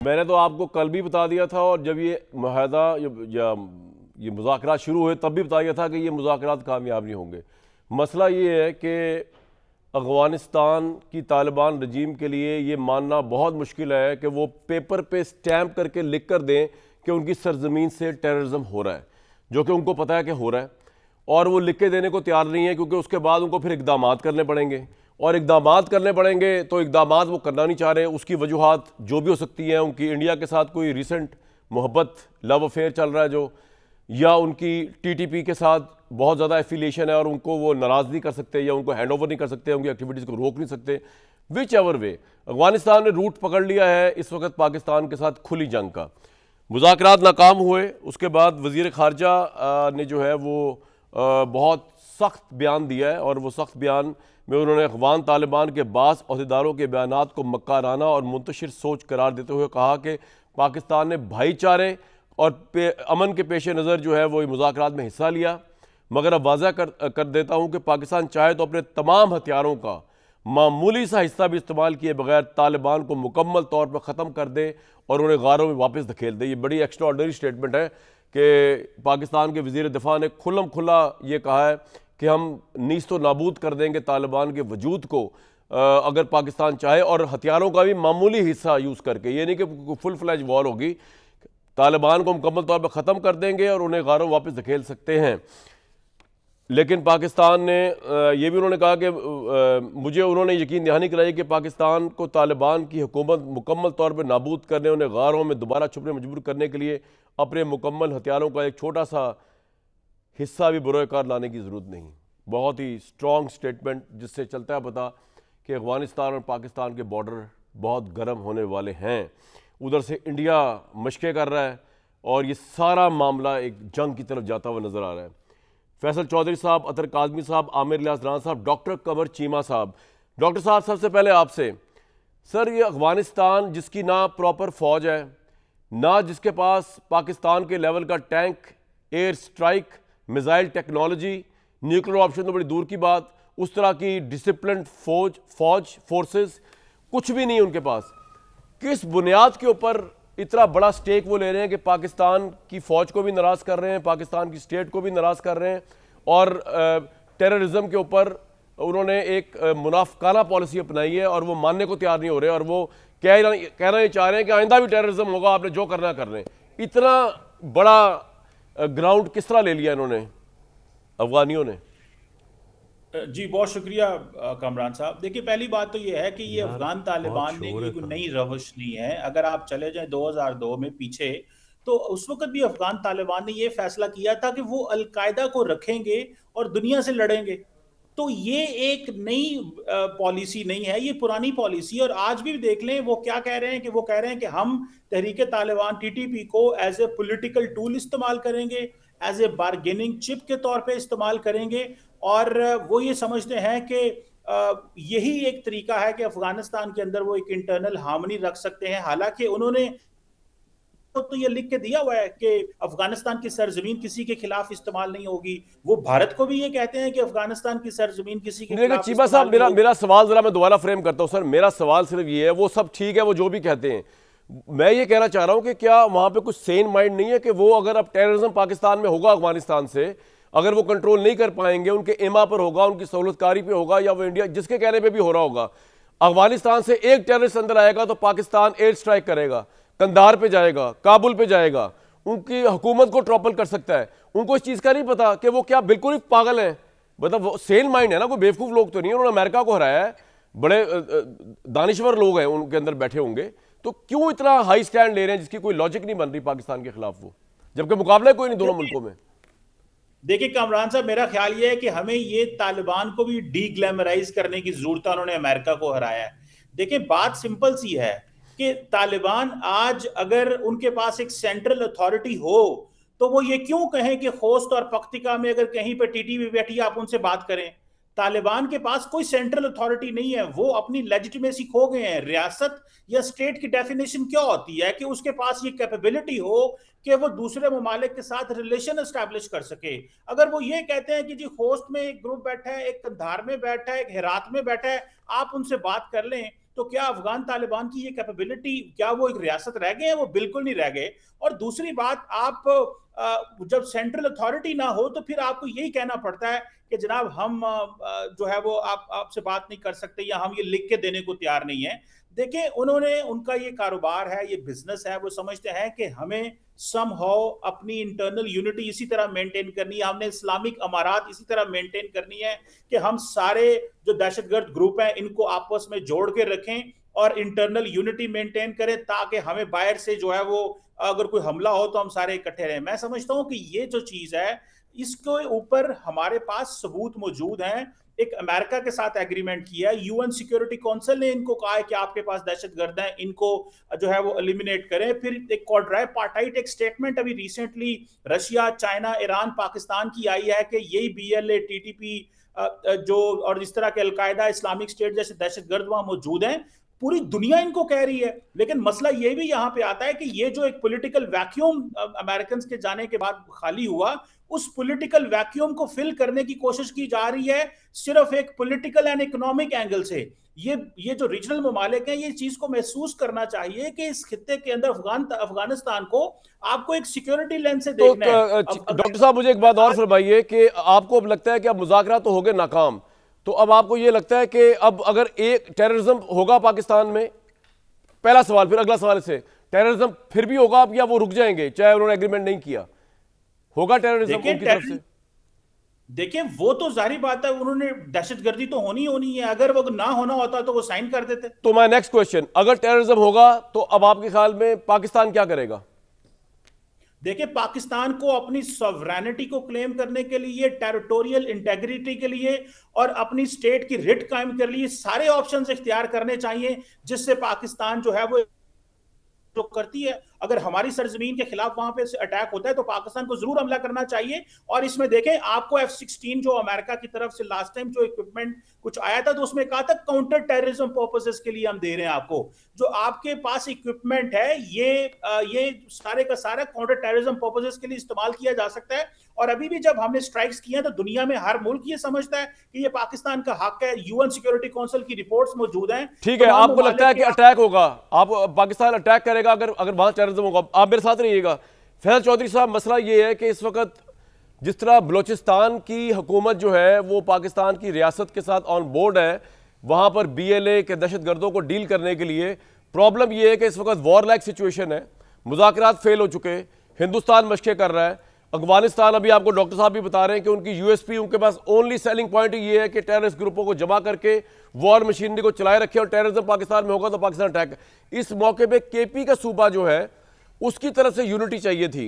मैंने तो आपको कल भी बता दिया था, और जब ये मुआहदा या ये मुज़ाकरात शुरू हुए तब भी बता दिया था कि ये मुज़ाकरात कामयाब नहीं होंगे। मसला ये है कि अफ़गानिस्तान की तालिबान रजीम के लिए ये मानना बहुत मुश्किल है कि वो पेपर पे स्टैम्प करके लिख कर दें कि उनकी सरजमीन से टेररिज्म हो रहा है, जो कि उनको पता है कि हो रहा है, और वो लिख के देने को तैयार नहीं है, क्योंकि उसके बाद उनको फिर इक़दामात करने पड़ेंगे, और इक़दामात करने पड़ेंगे तो इक़दामात वो करना नहीं चाह रहे। उसकी वजूहात जो भी हो सकती हैं, उनकी इंडिया के साथ कोई रिसेंट मोहब्बत लव अफेयर चल रहा है जो, या उनकी टीटीपी के साथ बहुत ज़्यादा एफिलिएशन है और उनको वो नाराज़ नहीं कर सकते या उनको हैंड ओवर नहीं कर सकते, उनकी एक्टिविटीज़ को रोक नहीं सकते। विच एवर वे, अफगानिस्तान ने रूट पकड़ लिया है इस वक्त पाकिस्तान के साथ खुली जंग का। मुज़ाकरात नाकाम हुए, उसके बाद वज़ीर ख़ारजा ने जो है वो बहुत सख्त बयान दिया है, और वो सख्त बयान में उन्होंने अफ़गान तालिबान के बास अहदेदारों के बयानात को मक्काराना और मुंतशिर सोच करार देते हुए कहा कि पाकिस्तान ने भाईचारे और अमन के पेश नज़र जो है वो मुज़ाकरात में हिस्सा लिया, मगर अब वाज़ा कर देता हूँ कि पाकिस्तान चाहे तो अपने तमाम हथियारों का मामूली सा हिस्सा भी इस्तेमाल किए बगैर तालिबान को मुकम्मल तौर पर ख़त्म कर दे और उन्हें गारों में वापस धकेल दे। ये बड़ी एक्स्ट्राऑर्डिनरी स्टेटमेंट है कि पाकिस्तान के वज़ीर दिफा ने खुल्लम खुल्ला ये कहा है कि हम नीस्त व नाबूद कर देंगे तालिबान के वजूद को अगर पाकिस्तान चाहे, और हथियारों का भी मामूली हिस्सा यूज़ करके। ये नहीं कि फुल फ्लैज वॉर होगी, तालिबान को मुकम्मल तौर पर ख़त्म कर देंगे और उन्हें गारों वापस धकेल सकते हैं। लेकिन पाकिस्तान ने यह भी उन्होंने कहा कि मुझे उन्होंने यकीन दहानी कराई कि पाकिस्तान को तालिबान की हुकूमत मुकम्मल तौर पर नाबूद करने, उन्हें गारों में दोबारा छुपने मजबूर करने के लिए अपने मुकम्मल हथियारों का एक छोटा सा हिस्सा भी बरोकार लाने की ज़रूरत नहीं। बहुत ही स्ट्रॉन्ग स्टेटमेंट, जिससे चलता है पता कि अफ़गानिस्तान और पाकिस्तान के बॉर्डर बहुत गर्म होने वाले हैं। उधर से इंडिया मशक़े कर रहा है और ये सारा मामला एक जंग की तरफ जाता हुआ नज़र आ रहा है। फैसल चौधरी साहब, अतर काज़मी साहब, आमिर इलियास राना साहब, डॉक्टर कमर चीमा साहब। डॉक्टर साहब, सबसे पहले आपसे सर, ये अफ़गानिस्तान जिसकी ना प्रॉपर फ़ौज है, ना जिसके पास पाकिस्तान के लेवल का tank, air strike, missile technology, nuclear option तो बड़ी दूर की बात, उस तरह की डिसिप्लिन फोर्सेस कुछ भी नहीं है उनके पास। किस बुनियाद के ऊपर इतना बड़ा स्टेक वो ले रहे हैं कि पाकिस्तान की फ़ौज को भी नाराज़ कर रहे हैं, पाकिस्तान की स्टेट को भी नाराज़ कर रहे हैं, और टेररिज्म के ऊपर उन्होंने एक मुनाफिकाना पॉलिसी अपनाई है और वो मानने को तैयार नहीं हो रहे, और वो कहना चाह रहे हैं कि आइंदा भी टेररिज्म होगा, आपने जो करना कर रहे हैं। इतना बड़ा ग्राउंड किस तरह ले लिया इन्होंने अफगानियों ने? जी बहुत शुक्रिया कमरान साहब। देखिए, पहली बात तो ये है कि ये अफगान तालिबान ने ये कोई नई रवश नहीं है। अगर आप चले जाएं 2002 में पीछे, तो उस वक्त भी अफगान तालिबान ने ये फैसला किया था कि वो अलकायदा को रखेंगे और दुनिया से लड़ेंगे। तो ये एक नई पॉलिसी नहीं है, ये पुरानी पॉलिसी। और आज भी देख लें वो क्या कह रहे हैं कि वो कह रहे हैं कि हम तहरीक तालिबान टीटीपी को एज ए पॉलिटिकल टूल इस्तेमाल करेंगे, एज ए बार्गेनिंग चिप के तौर पे इस्तेमाल करेंगे। और वो ये समझते हैं कि यही एक तरीका है कि अफगानिस्तान के अंदर वो एक इंटरनल हार्मनी रख सकते हैं। हालांकि उन्होंने तो ये लिख के दिया हुआ है कि अफगानिस्तान की सरजमीन किसी के खिलाफ इस्तेमाल नहीं होगी। वो भारत को भी ये कहते हैं कि अफगानिस्तान की सरजमीन किसी के खिलाफ चीमा साहब, मेरा सवाल जरा मैं दोबारा फ्रेम करता हूं सर। मेरा सवाल सिर्फ ये है, वो सब ठीक है, वो जो भी कहते हैं, मैं ये कहना चाह रहा हूं कि क्या वहां पे कुछ सेन माइंड नहीं है कि वो अगर अब टेररिज्म पाकिस्तान में होगा, अफगानिस्तान से अगर वो कंट्रोल नहीं कर पाएंगे, उनके इमा पर होगा, उनकी सहूलतकारी पे होगा, या वो इंडिया जिसके कहने पे भी हो रहा होगा, अफगानिस्तान से एक टेररिस्ट अंदर आएगा तो पाकिस्तान एयर स्ट्राइक करेगा, कंधार पे जाएगा, काबुल पे जाएगा, उनकी हुकूमत को ट्रॉपल कर सकता है। उनको इस चीज का नहीं पता कि वो क्या बिल्कुल ही पागल है? मतलब सेल माइंड है ना, कोई बेवकूफ लोग तो नहीं है। उन्होंने अमेरिका को हराया है, बड़े दानिश्वर लोग हैं उनके अंदर बैठे होंगे, तो क्यों इतना हाई स्टैंड ले रहे हैं जिसकी कोई लॉजिक नहीं बन रही पाकिस्तान के खिलाफ, वो जबकि मुकाबला कोई नहीं दोनों मुल्कों में। देखिए कामरान साहब, मेरा ख्याल ये है कि हमें ये तालिबान को भी डी ग्लैमराइज करने की जरूरत है। उन्होंने अमेरिका को हराया है। देखिए, बात सिंपल सी है कि तालिबान आज अगर उनके पास एक सेंट्रल अथॉरिटी हो तो वो ये क्यों कहें कि खोस्त और पख्तिका में अगर कहीं पे टीटीपी बैठी आप उनसे बात करें। तालिबान के पास कोई सेंट्रल अथॉरिटी नहीं है, वो अपनी लेजिटिमेसी खो गए हैं। रियासत या स्टेट की डेफिनेशन क्या होती है कि उसके पास ये कैपेबिलिटी हो कि वो दूसरे ममालिक के साथ रिलेशन एस्टैब्लिश कर सके। अगर वो ये कहते हैं कि जी खोस्त में एक ग्रुप बैठा है, एक कंधार में बैठा है, एक हेरात में बैठा है, आप उनसे बात कर लें, तो क्या अफगान तालिबान की ये कैपेबिलिटी, क्या वो एक रियासत रह गए हैं? वो बिल्कुल नहीं रह गए। और दूसरी बात, आप जब सेंट्रल अथॉरिटी ना हो तो फिर आपको यही कहना पड़ता है कि जनाब हम जो है वो आपसे बात नहीं कर सकते, या हम ये लिख के देने को तैयार नहीं है। देखिए, उन्होंने, उनका ये कारोबार है, ये बिजनेस है, वो समझते हैं कि हमें समहाउ अपनी इंटरनल यूनिटी इसी तरह मेंटेन करनी है, हमने इस्लामिक अमारात इसी तरह मेंटेन करनी है कि हम सारे जो दहशतगर्द ग्रुप हैं इनको आपस में जोड़ के रखें और इंटरनल यूनिटी मेंटेन करें, ताकि हमें बाहर से जो है वो अगर कोई हमला हो तो हम सारे इकट्ठे रहें। मैं समझता हूं कि ये जो चीज है, इसके ऊपर हमारे पास सबूत मौजूद हैं। एक अमेरिका के साथ एग्रीमेंट किया है, यूएन सिक्योरिटी काउंसिल ने इनको कहा है कि आपके पास दहशतगर्द हैं, इनको जो है वो एलिमिनेट करें। फिर एक क्वाड्राइपार्टाइट एक स्टेटमेंट अभी recently Russia, China, Iran, Pakistan की आई है कि यही बीएलए, टीटीपी जो और इस तरह के अलकायदा, इस्लामिक स्टेट जैसे दहशतगर्द वहां मौजूद हैं। पूरी दुनिया इनको कह रही है, लेकिन मसला ये भी यहां पे आता है कि ये जो एक पॉलिटिकल वैक्यूम अमेरिकन के जाने के बाद खाली हुआ, उस पॉलिटिकल वैक्यूम को फिल करने की कोशिश की जा रही है सिर्फ एक पॉलिटिकल एंड इकोनॉमिक एंगल से। ये जो रीजनल ममालिक हैं, ये चीज को महसूस करना चाहिए कि इस खित्ते के अंदर अफगानिस्तान को आपको एक सिक्योरिटी लेंस से देखना है। डॉक्टर साहब, मुझे एक बात और फरमाइए कि आपको अब लगता है कि अब मुज़ाकरा तो हो गए नाकाम, तो अब आपको ये लगता है कि अब अगर एक टेररिज्म होगा पाकिस्तान में, पहला सवाल, फिर अगला सवाल से, टेररिज्म फिर भी होगा अब, या वो रुक जाएंगे चाहे उन्होंने एग्रीमेंट नहीं किया? होगा टेररिज्म उनकी तरफ से? देखिए, वो तो जाहिर बात है, उन्होंने दहशतगर्दी तो होनी है। अगर वो ना होना होता तो वो साइन कर देते। तो माय नेक्स्ट क्वेश्चन, अगर टेररिज्म होगा तो अब आपके ख्याल में पाकिस्तान क्या करेगा? देखिए, पाकिस्तान को अपनी सॉवरेनिटी को क्लेम करने के लिए, टेरिटोरियल इंटेग्रिटी के लिए और अपनी स्टेट की रिट कायम कर लिए सारे ऑप्शंस इख्तियार करने चाहिए, जिससे पाकिस्तान जो है वो जो करती है, अगर हमारी सरजमीन के खिलाफ वहां पे अटैक होता है तो पाकिस्तान को जरूर हमला करना चाहिए। और इसमें देखें, आपको F-16 जो अमेरिका की तरफ से लास्ट टाइम जो इक्विपमेंट कुछ आया था, तो उसमें कहा था काउंटर टेररिज्म पर्पसेस के लिए हम दे रहे हैं आपको। जो आपके पास इक्विपमेंट है, ये सारे का सारा काउंटर टेररिज्म पर्पसेस के लिए इस्तेमाल किया जा सकता है। और अभी भी जब हमने स्ट्राइक्स किए तो दुनिया में हर मुल्क ये समझता है कि ये पाकिस्तान का हक है। यूएन सिक्योरिटी काउंसिल की रिपोर्ट्स मौजूद हैं। ठीक है, आपको लगता है कि अटैक होगा, आप पाकिस्तान अटैक करेगा अगर वहां टेररिज्म होगा? आप मेरे साथ रहिएगा। फैसल चौधरी साहब, मसला ये है कि इस वक्त जिस तरह बलोचिस्तान की हुकूमत जो है वो पाकिस्तान की रियासत के साथ ऑन बोर्ड है, वहां पर बीएलए के दहशतगर्दों को डील करने के लिए, प्रॉब्लम यह है कि इस वक्त वॉर लाइक सिचुएशन है, मुज़ाकरात फेल हो चुके, हिंदुस्तान मशक़े कर रहा है। अफगानिस्तान, अभी आपको डॉक्टर साहब भी बता रहे हैं कि उनकी यूएसपी, उनके पास ओनली सेलिंग पॉइंट ये है कि टेररिस्ट ग्रुपों को जमा करके वॉर मशीनरी को चलाए रखे, और टेररिज्म पाकिस्तान में होगा तो पाकिस्तान अटैक। इस मौके पे केपी का सूबा जो है उसकी तरफ से यूनिटी चाहिए थी,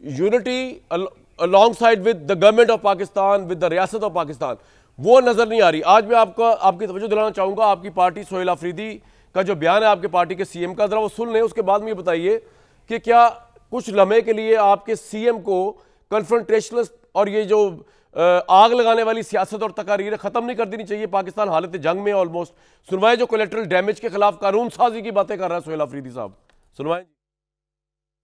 unity along side with the government of Pakistan, with the रियासत ऑफ पाकिस्तान, वो नजर नहीं आ रही। आज मैं आपकी तवज्जो दिलाना चाहूंगा, आपकी पार्टी सोहेल अफरीदी का जो बयान है आपके पार्टी के सीएम का, जरा वो सुन लें, उसके बाद में ये बताइए कि क्या कुछ लम्हे के लिए आपके सीएम को कन्फ्रंटेशनल और ये जो आग लगाने वाली सियासत और तकारीरें खत्म नहीं कर देनी चाहिए? पाकिस्तान हालत जंग में ऑलमोस्ट, सुनवाए जो कोलेटरल डैमेज के खिलाफ कानून साजी की बातें कर रहा है सोहेल अफरीदी साहब, सुनवाए।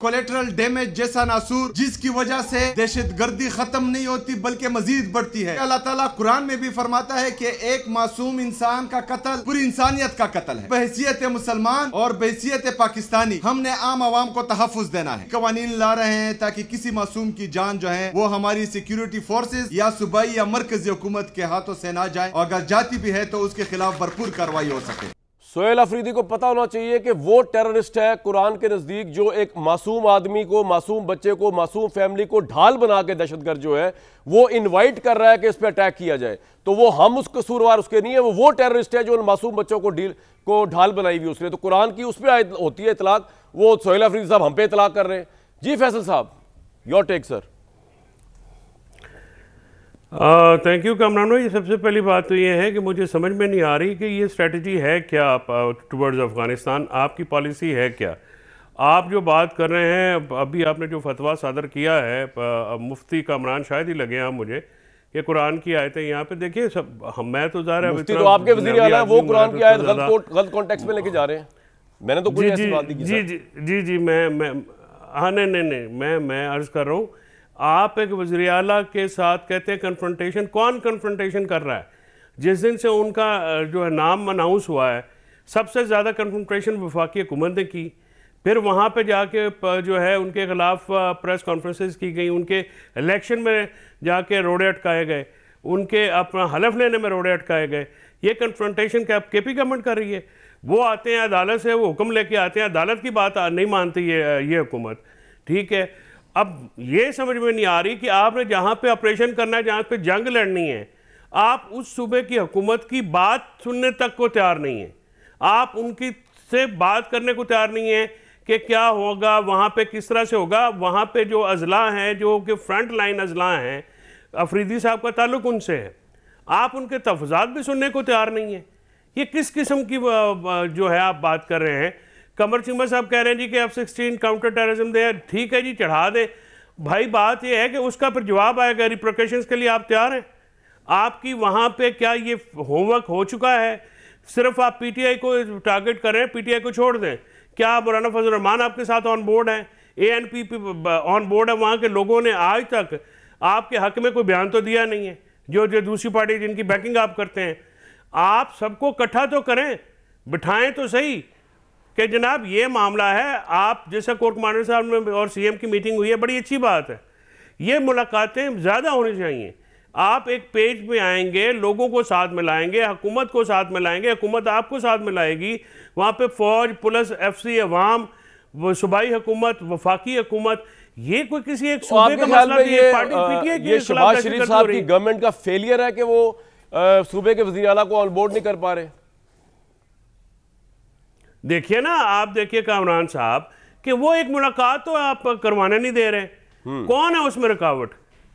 कोलेटरल डैमेज जैसा नासूर जिसकी वजह से दहशतगर्दी खत्म नहीं होती बल्कि मजीद बढ़ती है। अल्लाह ताला कुरान में भी फरमाता है कि एक मासूम इंसान का कत्ल पूरी इंसानियत का कत्ल है। बहैसियत मुसलमान और बहैसियत पाकिस्तानी हमने आम आवाम को तहफ़्फ़ुज़ देना है, कवानीन ला रहे हैं ताकि किसी मासूम की जान जो है वो हमारी सिक्योरिटी फोर्सेज या सूबाई या मरकजी हुकूमत के हाथों से ना जाए, और अगर जाती भी है तो उसके खिलाफ भरपूर कार्रवाई हो सके। सोहेल अफरीदी को पता होना चाहिए कि वो टेररिस्ट है कुरान के नज़दीक जो एक मासूम आदमी को, मासूम बच्चे को, मासूम फैमिली को ढाल बना के, दहशतगर्द जो है वो इनवाइट कर रहा है कि इस पर अटैक किया जाए, तो वो हम उस कसूरवार उसके नहीं है, वो टेररिस्ट है जो उन मासूम बच्चों को ढाल बनाई हुई उसने। तो कुरान की उस पर होती है इतलाक, वो सोहेल अफरीदी साहब हम पे इतलाक कर रहे हैं। जी Faisal sahab, your take sir. Thank you Kamran भाई। सबसे पहली बात तो ये है कि मुझे समझ में नहीं आ रही कि ये स्ट्रेटजी है क्या टुवर्ड्स अफ़गानिस्तान, आपकी पॉलिसी है क्या? आप जो बात कर रहे हैं, अभी आपने जो फतवा सादर किया है, मुफ्ती कामरान शायद ही लगे हैं मुझे, कि कुरान की आयतें यहाँ पे देखिए सब, मैं तो ज़ाहिर है मुफ्ती तो आपके वज़ीर आला है, वो कुरान की आयत गलत कॉन्टेक्स्ट में लेके जा रहे हैं। मैंने तो कोई ऐसी बात नहीं की। जी मैं हाँ नहीं मैं अर्ज़ कर रहा हूँ, आप एक वज़ीर आला के साथ कहते हैं कन्फ्रंटेशन, कौन कन्फ्रंटेशन कर रहा है? जिस दिन से उनका जो है नाम अनाउंस हुआ है, सबसे ज़्यादा कन्फ्रंटेशन वफाकी हुकूमत ने की। फिर वहाँ पे जाके जो है उनके ख़िलाफ़ प्रेस कॉन्फ्रेंसेस की गई, उनके इलेक्शन में जाके रोड़े अटकाए गए, उनके अपना हलफ लेने में रोड़े अटकाए गए। ये कन्फ्रंटेशन क्या केपी गवर्नमेंट कर रही है? वो आते हैं अदालत से, वो हुक्म लेके आते हैं, अदालत की बात नहीं मानती ये हुकूमत, ठीक है। अब ये समझ में नहीं आ रही कि आपने जहाँ पे ऑपरेशन करना है, जहाँ पे जंग लड़नी है, आप उस सूबे की हुकूमत की बात सुनने तक को तैयार नहीं है। आप उनकी से बात करने को तैयार नहीं है कि क्या होगा वहाँ पे, किस तरह से होगा। वहाँ पे जो अजला हैं, जो कि फ्रंट लाइन अजला हैं, अफरीदी साहब का ताल्लुक उनसे है, आप उनके तफजात भी सुनने को तैयार नहीं है। ये किस किस्म की जो है आप बात कर रहे हैं? कमर चिम्बर साहब कह रहे हैं जी कि F-16 काउंटर टेररिज्म दे, ठीक है जी, चढ़ा दे भाई। बात ये है कि उसका फिर जवाब आएगा, रिप्रिकॉशंस के लिए आप तैयार हैं? आपकी वहाँ पे क्या ये होमवर्क हो चुका है? सिर्फ आप पीटीआई को टारगेट कर रहे हैं, पीटीआई को छोड़ दें। क्या मौलाना फजल रहमान आपके साथ ऑन बोर्ड हैं? ANP ऑन बोर्ड है? वहाँ के लोगों ने आज तक आपके हक में कोई बयान तो दिया नहीं है, जो दूसरी पार्टी जिनकी बैकिंग आप करते हैं। आप सबको इकट्ठा तो करें, बिठाएं तो सही कि जनाब ये मामला है। आप जैसा कोर्ट कमांडर साहब में और CM की मीटिंग हुई है, बड़ी अच्छी बात है, ये मुलाकातें ज़्यादा होनी चाहिए। आप एक पेज पे आएंगे, लोगों को साथ मिलाएंगे, हुकूमत को साथ मिलाएंगे, हुकूमत आपको साथ मिलाएगी। वहाँ पे फौज, पुलिस, FC, अवाम, सूबाई हुकूमत, वफाकी हुकूमत, ये कोई किसी एक सूबे का मसला नहीं है। पार्टी PTI की ये शहबाज शरीफ साहब की गवर्नमेंट का फेलियर है कि वो सूबे के वज़ीर आला को ऑन बोर्ड नहीं कर पा रहे। देखिए ना, आप देखिए कामरान साहब कि वो एक मुलाकात तो आप करवाने नहीं दे रहे। कौन है उसमें रुकावट?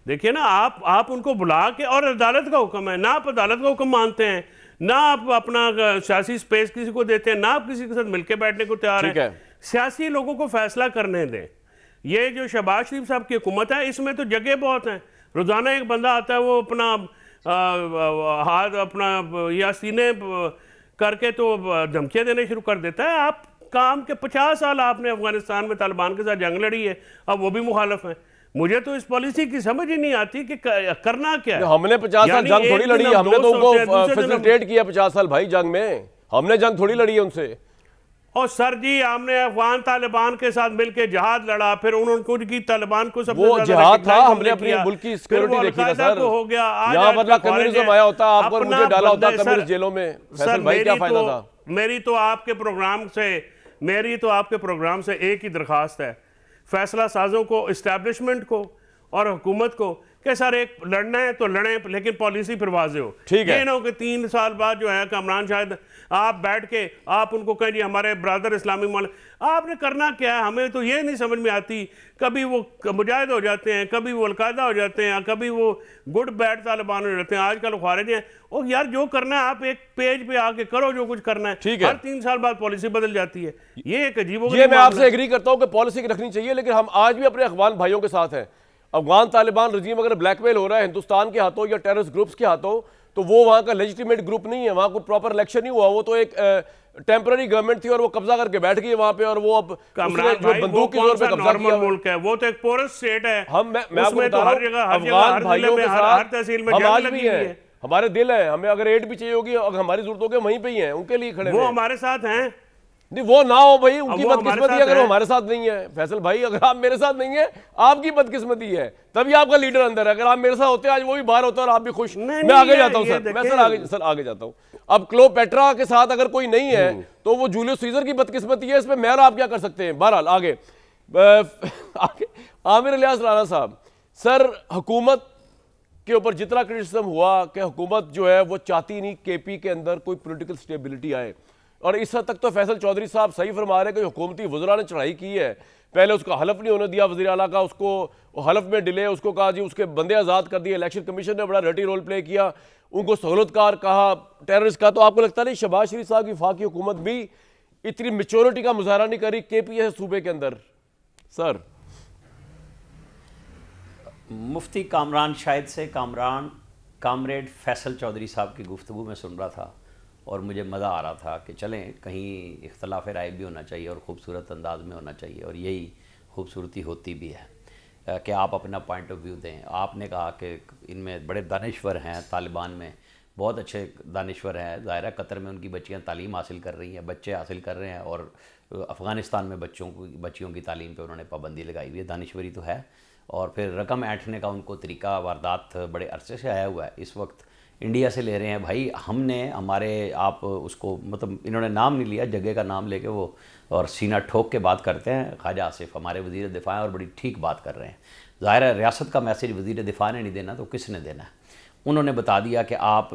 देखिए ना, आप उनको बुला के, और अदालत का हुक्म है ना, आप अदालत का हुक्म मानते हैं ना, आप अपना सियासी स्पेस किसी को देते हैं ना, आप किसी के साथ मिलकर बैठने को तैयार हैं। सियासी लोगों को फैसला करने दें। ये जो शहबाज शरीफ साहब की हुकूमत है, इसमें तो जगह बहुत हैं। रोजाना एक बंदा आता है, वो अपना हाथ अपना या सीने करके तो धमकियाँ देने शुरू कर देता है। आप काम के 50 साल आपने अफगानिस्तान में तालिबान के साथ जंग लड़ी है, अब वो भी मुखालिफ हैं। मुझे तो इस पॉलिसी की समझ ही नहीं आती कि करना क्या है। हमने 50 साल जंग थोड़ी लड़ी है, हमने तो उनको फैसिलिटेट किया 50 साल भाई जंग में, हमने जंग थोड़ी लड़ी है उनसे। और सर जी, हमने अफगान तालिबान के साथ मिलकर जहाद लड़ा, फिर उन्होंने तालिबान को सबसे वो जहाद था, हमने अपनी मुल्क की सिक्योरिटी देखी था सर। हो गया यहाँ मतलब कम्युनिज्म आया होता, आपको मुझे डाला होता कम्युनिस्ट जेलों में। फैसल भाई क्या फायदा था? मेरी तो आपके प्रोग्राम से एक ही दरखास्त है, फैसला साजों को, इस्टेब्लिशमेंट को और हुकूमत को, कि सर एक लड़ना है तो लड़ें, लेकिन पॉलिसी फिर वाज़ेह हो। ठीक है, ये ना हो कि 3 साल बाद जो है कामरान शायद आप बैठ के आप उनको कहें जी हमारे ब्रदर इस्लामी माल, आपने करना क्या है? हमें तो ये नहीं समझ में आती। कभी वो मुजाहिद हो जाते हैं, कभी वो अलकायदा हो जाते हैं, कभी वो गुड बैड तालिबान हो जाते हैं, आजकल खारिज हैं। और यार जो करना है आप एक पेज पे आके करो, जो कुछ करना है। ठीक है, हर 3 साल बाद पॉलिसी बदल जाती है। ये एक अजीब, ये मैं आपसे एग्री करता हूँ कि पॉलिसी रखनी चाहिए, लेकिन हम आज भी अपने अफगान भाइयों के साथ हैं। अफगान तालिबान रजीम अगर ब्लैकमेल हो रहा है हिंदुस्तान के हाथों या टेररिस्ट ग्रुप्स के हाथों, तो वो वहाँ का लेजिटिमेट ग्रुप नहीं है, वहाँ कोई प्रॉपर इलेक्शन नहीं हुआ, वो तो एक टेम्पररी गवर्नमेंट थी और वो कब्जा करके बैठ गई वहाँ पे, और वो अब जो बंदूक के जोर पे कब्जा किया मुल्क है, वो तो एक पोरस स्टेट है। मैं आपको बता रहा हूं, अफगान भाइयों के साथ हम आज भी हैं, हमारे दिल है, हमें अगर एड भी चाहिए होगी, अगर हमारी जरूरत होगी वहीं पे ही हैं, उनके लिए खड़े, वो हमारे साथ हैं। नहीं वो ना हो भाई, उनकी बदकिस्मती अगर वो हमारे साथ नहीं है। फैसल भाई, अगर आप मेरे साथ नहीं है, आपकी बदकिस्मती है, तभी आपका लीडर अंदर है। अगर आप मेरे साथ होते आज वो भी बाहर होता और आप भी खुश। मैं आगे जाता हूं सर, मैं सर आगे जाता हूं। अब क्लोपेट्रा के साथ अगर कोई नहीं है तो वो जूलियस सीजर की बदकिस्मती है, इसमें मैं और आप क्या कर सकते हैं? बहरहाल आगे आमिर इलियास राणा साहब, सर हुकूमत के ऊपर जितना क्रिटिसिज्म हुआ कि हुकूमत जो है वो चाहती नहीं केपी के अंदर कोई पॉलिटिकल स्टेबिलिटी आए, और इस हद तक तो फैसल चौधरी साहब सही फरमा रहे हैं कि हुकूमती वज़रा ने चढ़ाई की है, पहले उसका हलफ नहीं होने दिया वज़ीर आला का, उसको हलफ में डिले, उसको कहा जी उसके बंदे आज़ाद कर दिए, इलेक्शन कमीशन ने बड़ा रटी रोल प्ले किया, उनको सहूलतकार कहा, टेररिस्ट का। तो आपको लगता नहीं शहबाज शरीफ साहब की वफाकी हुकूमत भी इतनी मेच्योरिटी का मुजाहरा नहीं करी केपीए सूबे के अंदर? सर मुफ्ती कामरान शायद से कामरेड फैसल चौधरी साहब की गुफ्तगू में सुन रहा था और मुझे मज़ा आ रहा था कि चलें कहीं इख्तलाफ राय भी होना चाहिए और ख़ूबसूरत अंदाज में होना चाहिए, और यही खूबसूरती होती भी है कि आप अपना पॉइंट ऑफ व्यू दें। आपने कहा कि इनमें बड़े दानिश्वर हैं तालिबान में, बहुत अच्छे दानिश्वर हैं, ज़ाहिर है कतर में उनकी बच्चियां तालीम हासिल कर रही हैं, बच्चे हासिल कर रहे हैं, और अफ़गानिस्तान में बच्चियों की तालीम पे उन्होंने पाबंदी लगाई हुई है। दानिश्वरी तो है, और फिर रकम ऐंठने का उनको तरीका वारदात बड़े अरसे से आया हुआ है। इस वक्त इंडिया से ले रहे हैं भाई, हमने हमारे आप उसको मतलब इन्होंने नाम नहीं लिया, जगह का नाम लेके वो और सीना ठोक के बात करते हैं। ख्वाजा आसिफ हमारे वज़ीर दिफ़ा हैं और बड़ी ठीक बात कर रहे हैं। ज़ाहिर है रियासत का मैसेज वज़ीर दिफ़ा ने नहीं देना तो किसने देना है। उन्होंने बता दिया कि आप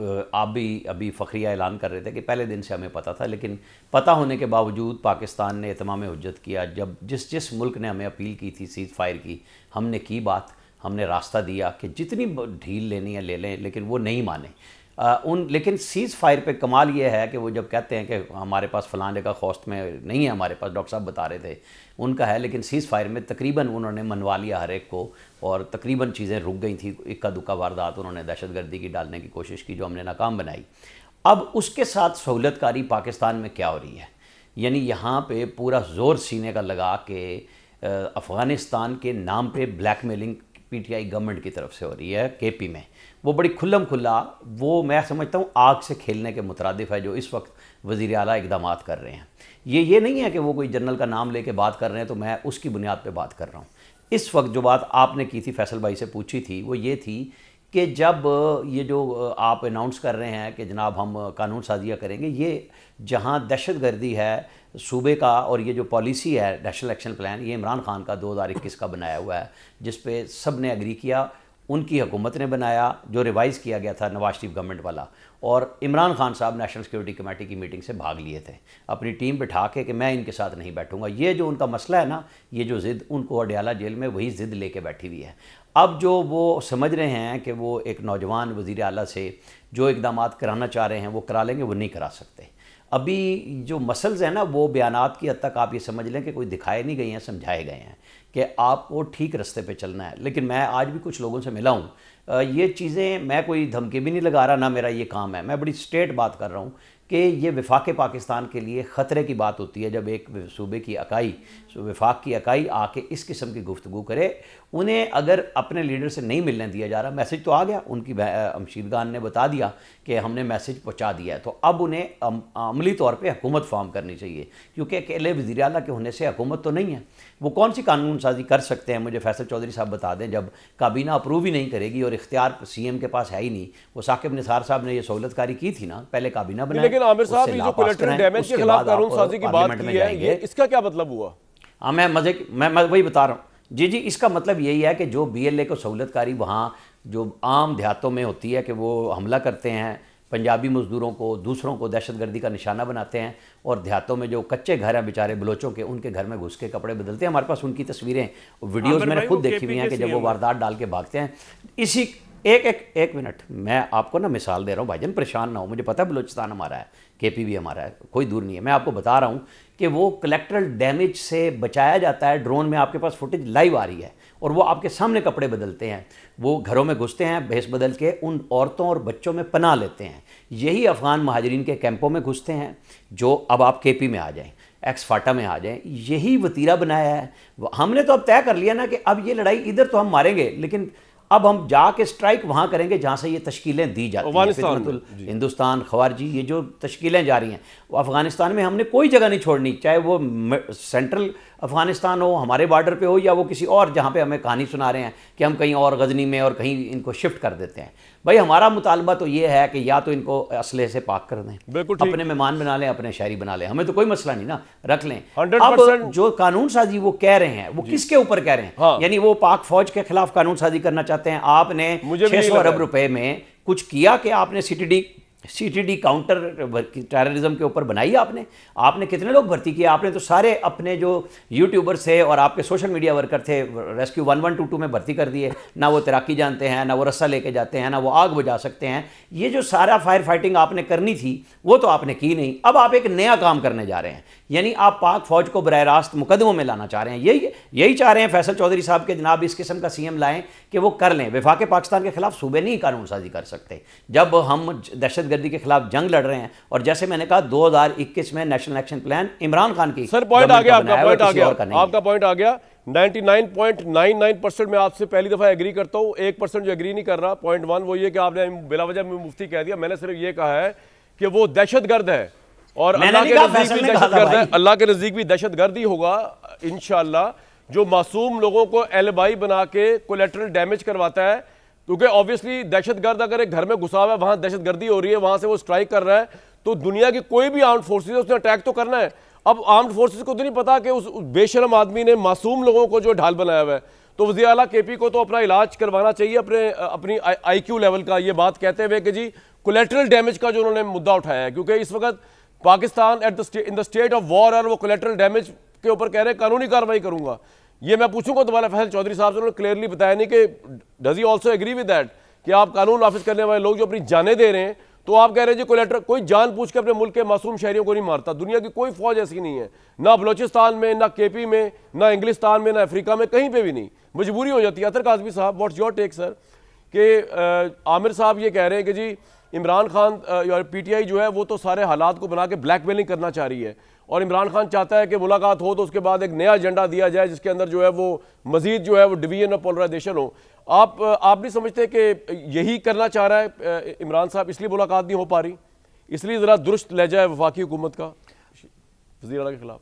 भी अभी फ़खरिया ऐलान कर रहे थे कि पहले दिन से हमें पता था, लेकिन पता होने के बावजूद पाकिस्तान ने इत्माम हुज्जत किया। जब जिस मुल्क ने हमें अपील की थी सीज़ फायर की, हमने की बात, हमने रास्ता दिया कि जितनी ढील लेनी है ले लें, लेकिन वो नहीं माने। लेकिन सीज़ फायर पे कमाल ये है कि वो जब कहते हैं कि हमारे पास फ़लाँ जगह खौस्त में नहीं है, हमारे पास डॉक्टर साहब बता रहे थे उनका है, लेकिन सीज़ फायर में तकरीबन उन्होंने मनवा लिया हर एक को, और तकरीबन चीज़ें रुक गई थी। इक्का दुक्का वारदात उन्होंने दहशतगर्दी की डालने की कोशिश की जो हमने नाकाम बनाई। अब उसके साथ सहूलतकारी पाकिस्तान में क्या हो रही है, यानी यहाँ पे पूरा ज़ोर सीने का लगा के अफ़गानिस्तान के नाम पे ब्लैकमेलिंग पीटीआई गवर्नमेंट की तरफ से हो रही है केपी में। वो बड़ी खुल्लम खुल्ला, वो मैं समझता हूँ आग से खेलने के मुतरादिफ है जो इस वक्त वज़ीर आला इक़दाम कर रहे हैं। ये नहीं है कि वो कोई जनरल का नाम लेके बात कर रहे हैं तो मैं उसकी बुनियाद पे बात कर रहा हूँ। इस वक्त जो बात आपने की थी, फैसल भाई से पूछी थी, वो ये थी कि जब ये जो आप अनाउंस कर रहे हैं कि जनाब हम कानून साजिया करेंगे, ये जहाँ दहशतगर्दी है सूबे का और ये जो पॉलिसी है नेशनल एक्शन प्लान, ये इमरान खान का 2021 का बनाया हुआ है, जिस पे सब ने एग्री किया। उनकी हुकूमत ने बनाया, जो रिवाइज़ किया गया था नवाज शरीफ गवर्नमेंट वाला, और इमरान खान साहब नेशनल सिक्योरिटी कमेटी की मीटिंग से भाग लिए थे अपनी टीम बिठा के कि मैं इनके साथ नहीं बैठूंगा। ये जो उनका मसला है ना, ये जो ज़िद, उनको अडयाला जेल में वही ज़िद लेके बैठी हुई है। अब जो वो समझ रहे हैं कि वो एक नौजवान वज़ीर आला से जो इक़दाम कराना चाह रहे हैं वो करा लेंगे, वो नहीं करा सकते। अभी जो मसल्स हैं ना, वो बयानात की हद तक आप ये समझ लें कि कोई दिखाए नहीं गए हैं, समझाए गए हैं कि आपको ठीक रास्ते पे चलना है। लेकिन मैं आज भी कुछ लोगों से मिला हूँ, ये चीज़ें, मैं कोई धमकी भी नहीं लगा रहा, ना मेरा ये काम है, मैं बड़ी स्ट्रेट बात कर रहा हूँ कि ये वफाक पाकिस्तान के लिए ख़तरे की बात होती है जब एक सूबे की इकाई, वफाक की इकाई आके इस किस्म की गुफ्तगू करे। उन्हें अगर अपने लीडर से नहीं मिलने दिया जा रहा, मैसेज तो आ गया, उनकी अमशीरगान ने बता दिया कि हमने मैसेज पहुंचा दिया है, तो अब उन्हें अमली तौर पे हुकूमत फॉर्म करनी चाहिए, क्योंकि अकेले वज़ीर आला के होने से हुकूमत तो नहीं है। वो कौन सी कानून साजी कर सकते हैं, मुझे फैसल चौधरी साहब बता दें, जब काबीना अप्रूव ही नहीं करेगी और इख्तियार सीएम के पास है ही नहीं। वो साकिब निसार साहब ने ये सहूलतकारी की थी ना, पहले काबीना बनाया। लेकिन आमिर साहब, ये जो कोलैटरल डैमेज के खिलाफ कानून साजी की बात की है, ये इसका क्या मतलब हुआ? हाँ, मैं वही बता रहा हूँ जी। इसका मतलब यही है कि जो BLA को सहूलतकारी वहाँ जो आम देहातों में होती है कि वो हमला करते हैं पंजाबी मज़दूरों को, दूसरों को दहशतगर्दी का निशाना बनाते हैं, और देहातों में जो कच्चे घर हैं बेचारे बलोचों के, उनके घर में घुस के कपड़े बदलते हैं। हमारे पास उनकी तस्वीरें, वीडियोज़ मैंने खुद देखी हुई हैं कि जब वो वारदात डाल के भागते हैं। इसी एक मिनट, मैं आपको ना मिसाल दे रहा हूँ भाईजान, परेशान ना हो, मुझे पता है बलूचिस्तान हमारा है, KP भी हमारा है, कोई दूर नहीं है। मैं आपको बता रहा हूँ कि वो कलेक्ट्रल डैमेज से बचाया जाता है। ड्रोन में आपके पास फुटेज लाइव आ रही है, और वो आपके सामने कपड़े बदलते हैं, वो घरों में घुसते हैं, भेस बदल के उन औरतों और बच्चों में पनाह लेते हैं। यही अफ़गान महाजरीन के कैंपों में घुसते हैं, जो अब आप KP में आ जाएं, एक्स फाटा में आ जाएं, यही वतीरा बनाया है। हमने तो अब तय कर लिया ना कि अब ये लड़ाई इधर तो हम मारेंगे, लेकिन अब हम जाके स्ट्राइक वहाँ करेंगे जहाँ से ये तश्कीलें दी जाती हैं। फितनतुल हिंदुस्तान, ख़वारजी, ये जो तश्कीलें जा रही हैं, वो अफ़गानिस्तान में हमने कोई जगह नहीं छोड़नी, चाहे वो सेंट्रल अफ़गानिस्तान हो, हमारे बॉर्डर पे हो, या वो किसी और जहाँ पे हमें कहानी सुना रहे हैं कि हम कहीं और गजनी में और कहीं इनको शिफ्ट कर देते हैं। भाई हमारा मुतालबा तो ये है कि या तो इनको असले से पाक कर दें, अपने मेहमान बना लें, अपने शहरी बना लें, हमें तो कोई मसला नहीं ना, रख लें। अब जो कानून साजी वो कह रहे हैं, वो किसके ऊपर कह रहे हैं? हाँ। यानी वो पाक फौज के खिलाफ कानून साजी करना चाहते हैं। आपने 600 अरब रुपए में कुछ किया कि आपने CTD काउंटर टेररिज्म के ऊपर बनाई आपने कितने लोग भर्ती किए? आपने तो सारे अपने जो यूट्यूबर्स थे और आपके सोशल मीडिया वर्कर थे रेस्क्यू 1122 में भर्ती कर दिए। ना वो तैराकी जानते हैं, ना वो रस्सा लेके जाते हैं, ना वो आग बुझा सकते हैं। ये जो सारा फायर फाइटिंग आपने करनी थी वो तो आपने की नहीं। अब आप एक नया काम करने जा रहे हैं, यानी आप पाक फौज को बराह रास्त मुकदमों में लाना चाह रहे हैं। यही चाह रहे हैं फैसल चौधरी साहब के जनाब इस किस्म का CM लाएं कि वो कर लें। वफाक पाकिस्तान के खिलाफ सूबे नहीं कानून साजी कर सकते जब हम दहशतगर्दी के खिलाफ जंग लड़ रहे हैं। और जैसे मैंने कहा 2021 में national action plan Imran Khan की सर पॉइंट आ गया, आपका पॉइंट आ गया, आपका पॉइंट आ गया। 99.99% मैं आपसे पहली दफ़ा एग्री करता हूँ। 1% जो एग्री नहीं कर रहा, पॉइंट 1 वो ये कि आपने बिला वजह में मुफ्ती कह दिया। मैंने सिर्फ ये कहा है कि वो दहशतगर्द है और अल्लाह के नज़दीक भी दहशतगर्द है, अल्लाह के नज़दीक भी दहशतगर्द ही होगा इंशाअल्लाह, जो मासूम लोगों को एलिबाई बना के कोलेटरल डैमेज करवाता है। क्योंकि ऑब्वियसली दहशतगर्द अगर एक घर में घुसा हुआ है, वहां दहशतगर्दी हो रही है, वहां से वो स्ट्राइक कर रहा है, तो दुनिया की कोई भी आर्म्ड फोर्सेज है उसने अटैक तो करना है। अब आर्म्ड फोर्सेज को तो नहीं पता कि उस बेशरम आदमी ने मासूम लोगों को जो ढाल बनाया हुआ है। तो वज़ीर आला केपी को तो अपना इलाज करवाना चाहिए अपनी IQ लेवल का, ये बात कहते हुए कि जी कोलेटरल डैमेज का जो उन्होंने मुद्दा उठाया है, क्योंकि इस वक्त Pakistan in the state of war और वो कोलेटरल डैमेज के ऊपर कह रहे हैं कानूनी कार्रवाई करूंगा। ये मैं पूछूंगा दोबारा फैसल चौधरी साहब से, उन्होंने क्लियरली बताया नहीं कि does he also agree with that कि आप कानून नाफिज करने वाले लोग जो अपनी जानें दे रहे हैं, तो आप कह रहे हैं जी कोलेटर कोई जान पूछ के अपने मुल्क के मासूम शहरियों को नहीं मारता। दुनिया की कोई फौज ऐसी नहीं है, ना बलोचिस्तान में, ना KP में, ना इंग्लिस्तान में, ना अफ्रीका में, कहीं पे भी नहीं। मजबूरी हो जाती है। अतर काजमी साहब, व्हाट्स योर टेक सर? कि आमिर साहब ये कह रहे हैं कि जी इमरान खान और PTI जो है वो तो सारे हालात को बना के ब्लैकमेलिंग करना चाह रही है, और इमरान खान चाहता है कि मुलाकात हो तो उसके बाद एक नया एजेंडा दिया जाए जिसके अंदर जो है वो मजीद जो है वो डिवीजन और पोलराइजेशन हो। आप नहीं समझते कि यही करना चाह रहा है इमरान साहब, इसलिए मुलाकात नहीं हो पा रही, इसलिए ज़रा दुरुस्त लहजा है वफाकी हुकूमत का वज़ीर आला के खिलाफ?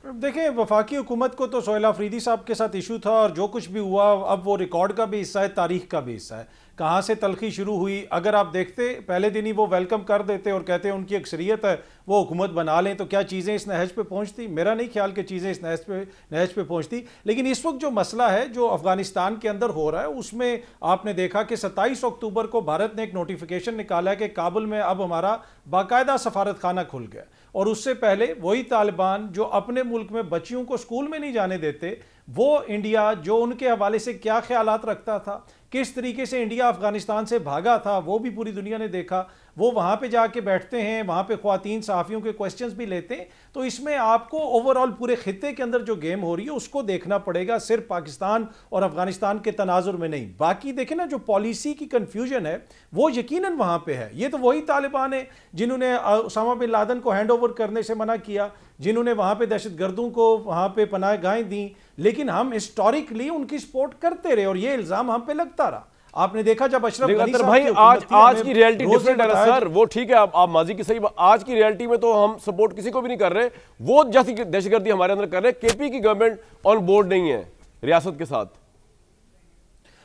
देखिए, वफाकी हुकूमत को तो सोहेल अफरीदी साहब के साथ इशू था, और जो कुछ भी हुआ अब वो रिकॉर्ड का भी हिस्सा है, तारीख का भी हिस्सा है। कहाँ से तलखी शुरू हुई, अगर आप देखते पहले दिन ही वो वेलकम कर देते और कहते हैं उनकी अक्सरियत है वो हुकूमत बना लें, तो क्या चीज़ें इस नहज पे पहुँचती? मेरा नहीं ख्याल कि चीज़ें इस नहज पे पहुँचती। लेकिन इस वक्त जो मसला है जो अफगानिस्तान के अंदर हो रहा है, उसमें आपने देखा कि 27 अक्टूबर को भारत ने एक नोटिफिकेशन निकाला है कि काबुल में अब हमारा बाकायदा सफारत खाना खुल गया, और उससे पहले वही तालिबान जो अपने मुल्क में बच्चियों को स्कूल में नहीं जाने देते, वो इंडिया जो उनके हवाले से क्या ख्यालात रखता था, किस तरीके से इंडिया अफगानिस्तान से भागा था, वो भी पूरी दुनिया ने देखा। वो वहाँ पे जाके बैठते हैं, वहाँ पे ख्वातीन सहाफ़ियों के क्वेश्चंस भी लेते हैं। तो इसमें आपको ओवरऑल पूरे खित्ते के अंदर जो गेम हो रही है उसको देखना पड़ेगा, सिर्फ पाकिस्तान और अफगानिस्तान के तनाजुर में नहीं। बाकी देखें ना, जो पॉलिसी की कन्फ्यूजन है वो यकीनन वहाँ पे है। ये तो वही तालिबान है जिन्होंने उसामा बिन लादेन को हैंड ओवर करने से मना किया, जिन्होंने वहाँ पे दहशतगर्दों को वहाँ पे पनाहगाहें दी, लेकिन हम हिस्टोरिकली उनकी सपोर्ट करते रहे और ये इल्ज़ाम हम पे लगता रहा। आपने देखा जब अशरफ गनी साहब भाई आज की रियलिटी डिफरेंट है सर, वो ठीक है आप माजी की सही, आज की रियलिटी में तो हम सपोर्ट किसी को भी नहीं कर रहे, वो जैसी दहशतगर्दी हमारे अंदर कर रहे हैं। KP की गवर्नमेंट ऑन बोर्ड नहीं है रियासत के साथ।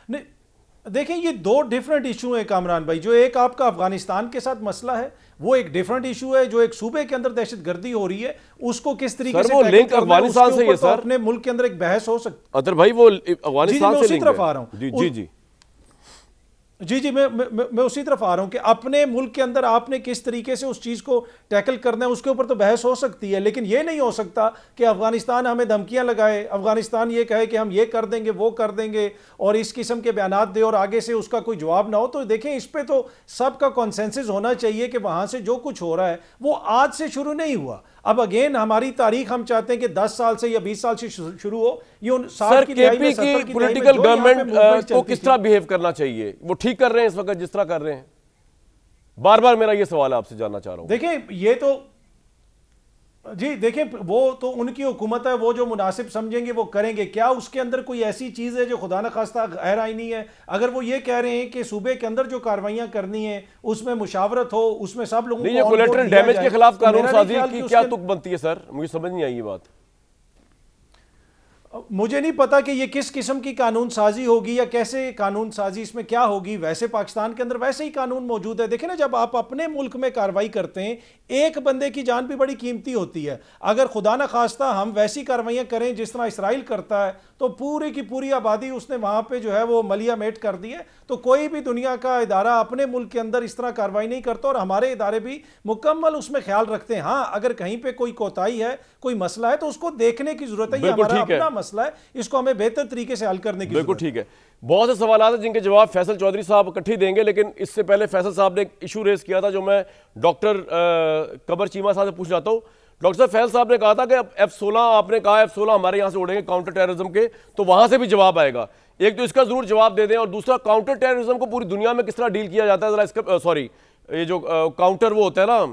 नहीं, देखें ये दो डिफरेंट इशू है कामरान भाई। जो एक आपका अफगानिस्तान के साथ मसला है वो एक डिफरेंट इशू है, जो एक सूबे के अंदर दहशतगर्दी हो रही है उसको किस तरीके से लिंक अफगानिस्तान से है सर। अपने मुल्क के अंदर एक बहस हो सकती है। अतर भाई वो अफगानिस्तान से उसी तरफ आ रहा हूं। जी मैं उसी तरफ आ रहा हूं कि अपने मुल्क के अंदर आपने किस तरीके से उस चीज को टैकल करना है उसके ऊपर तो बहस हो सकती है, लेकिन ये नहीं हो सकता कि अफगानिस्तान हमें धमकियां लगाए, अफगानिस्तान ये कहे कि हम ये कर देंगे वो कर देंगे और इस किस्म के बयानात दे और आगे से उसका कोई जवाब ना हो। तो देखें, इस पे तो सबका कॉन्सेंसस होना चाहिए कि वहां से जो कुछ हो रहा है वो आज से शुरू नहीं हुआ। अब अगेन हमारी तारीख हम चाहते हैं कि 10 साल से या 20 साल से शुरू हो। ये सर KP की पॉलिटिकल गवर्नमेंट को किस तरह बिहेव करना चाहिए? वो ठीक कर रहे हैं इस वक्त जिस तरह कर रहे हैं? बार बार मेरा ये सवाल आपसे जानना चाह रहा हूं। देखें ये तो जी देखें वो तो उनकी हुकूमत है, वो जो मुनासिब समझेंगे वो करेंगे। क्या उसके अंदर कोई ऐसी चीज़ है जो खुदा न खास्ता गैर आईनी है? अगर वो ये कह रहे हैं कि सूबे के अंदर जो कार्रवाइयां करनी है उसमें मुशावरत हो, उसमें सब लोगों को कोलेटरल डैमेज के खिलाफ कानून साजी की क्या तुक बनती है सर? मुझे समझ नहीं आई ये बात। मुझे नहीं पता कि ये किस किस्म की कानून साजी होगी या कैसे कानून साजी इसमें क्या होगी। वैसे पाकिस्तान के अंदर वैसे ही कानून मौजूद है। देखें ना, जब आप अपने मुल्क में कार्रवाई करते हैं एक बंदे की जान भी बड़ी कीमती होती है। अगर खुदा न खास्ता हम वैसी कार्रवाइयाँ करें जिस तरह इसराइल करता है तो पूरी की पूरी आबादी उसने वहाँ पे जो है वो मलिया मेट कर दी है। तो कोई भी दुनिया का इदारा अपने मुल्क के अंदर इस तरह कार्रवाई नहीं करता और हमारे इदारे भी मुकम्मल उसमें ख्याल रखते हैं। हाँ, अगर कहीं पे कोई कोताही है, कोई मसला है तो उसको देखने की जरूरत है। ये हमारा अपना मसला है, इसको हमें बेहतर तरीके से हल करने की बिल्कुल ठीक है। बहुत से सवाल हैं जिनके जवाब फैसल चौधरी साहब इकट्ठे देंगे, लेकिन इससे पहले फैसल साहब ने एक इशू रेज किया था जो मैं डॉक्टर कबर चीमा साहब से पूछ जाता हूँ। डॉक्टर साहब, फैसल साहब ने कहा था कि F-16 आपने कहा F-16 हमारे यहाँ से उड़ेंगे काउंटर टेररिज्म के, तो वहां से भी जवाब आएगा। एक तो इसका जरूर जवाब दे दें, और दूसरा काउंटर टेररिज्म को पूरी दुनिया में किस तरह डील किया जाता है जरा इसका सॉरी ये जो काउंटर वो होता है ना,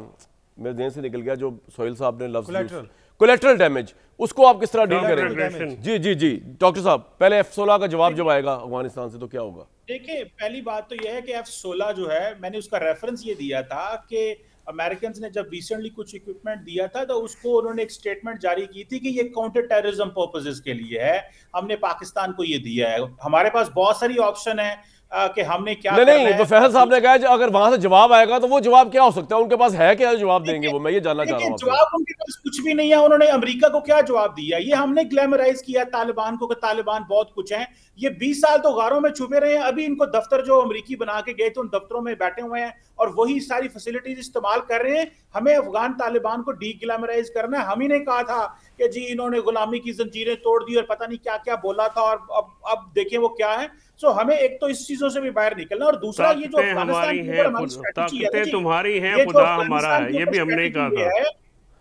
मेरे देन से निकल गया जो सोहेल साहब ने लफ्ज कोलेटरल डैमेज, उसको आप किस तरह डील करेंगे? Aggression। जी जी जी डॉक्टर साहब, पहले F-16 का जवाब जब आएगा अफगानिस्तान से तो क्या होगा? देखिए, पहली बात तो यह है कि F-16 जो है, मैंने उसका रेफरेंस ये दिया था कि अमेरिकन ने जब रिसेंटली कुछ इक्विपमेंट दिया था तो उसको उन्होंने एक स्टेटमेंट जारी की थी कि ये काउंटर टेररिज्म पर्पसेस के लिए है, हमने पाकिस्तान को ये दिया है। हमारे पास बहुत सारी ऑप्शन है कि हमने क्या नहीं, तो फैसल साहब ने कहा अगर वहां से जवाब आएगा तो वो जवाब क्या हो सकता है? उनके पास है क्या जवाब देंगे वो? मैं ये जानना चाह रहा हूँ। जवाब उनके पास कुछ भी नहीं है। उन्होंने अमेरिका को क्या जवाब दिया? ये हमने ग्लैमराइज किया तालिबान को कि तालिबान बहुत कुछ है। ये 20 साल तो गारों में छुपे रहे हैं। अभी इनको दफ्तर जो अमेरिकी बना के गए थे उन दफ्तरों में बैठे हुए हैं और वही सारी फैसिलिटीज इस्तेमाल कर रहे हैं। हमें अफगान तालिबान को डी ग्लैमराइज करना है। हम ही ने कहा था कि जी इन्होंने गुलामी की जंजीरें तोड़ दी और पता नहीं क्या क्या बोला था और अब देखें वो क्या है। सो हमें एक तो इस चीजों से भी बाहर निकलना और दूसरा ये जो अफगानिस्तान के ऊपर हमारी स्ट्रेटजी है, तुम्हारी हैं, खुदा हमारा है, ये भी हमने ही कहा था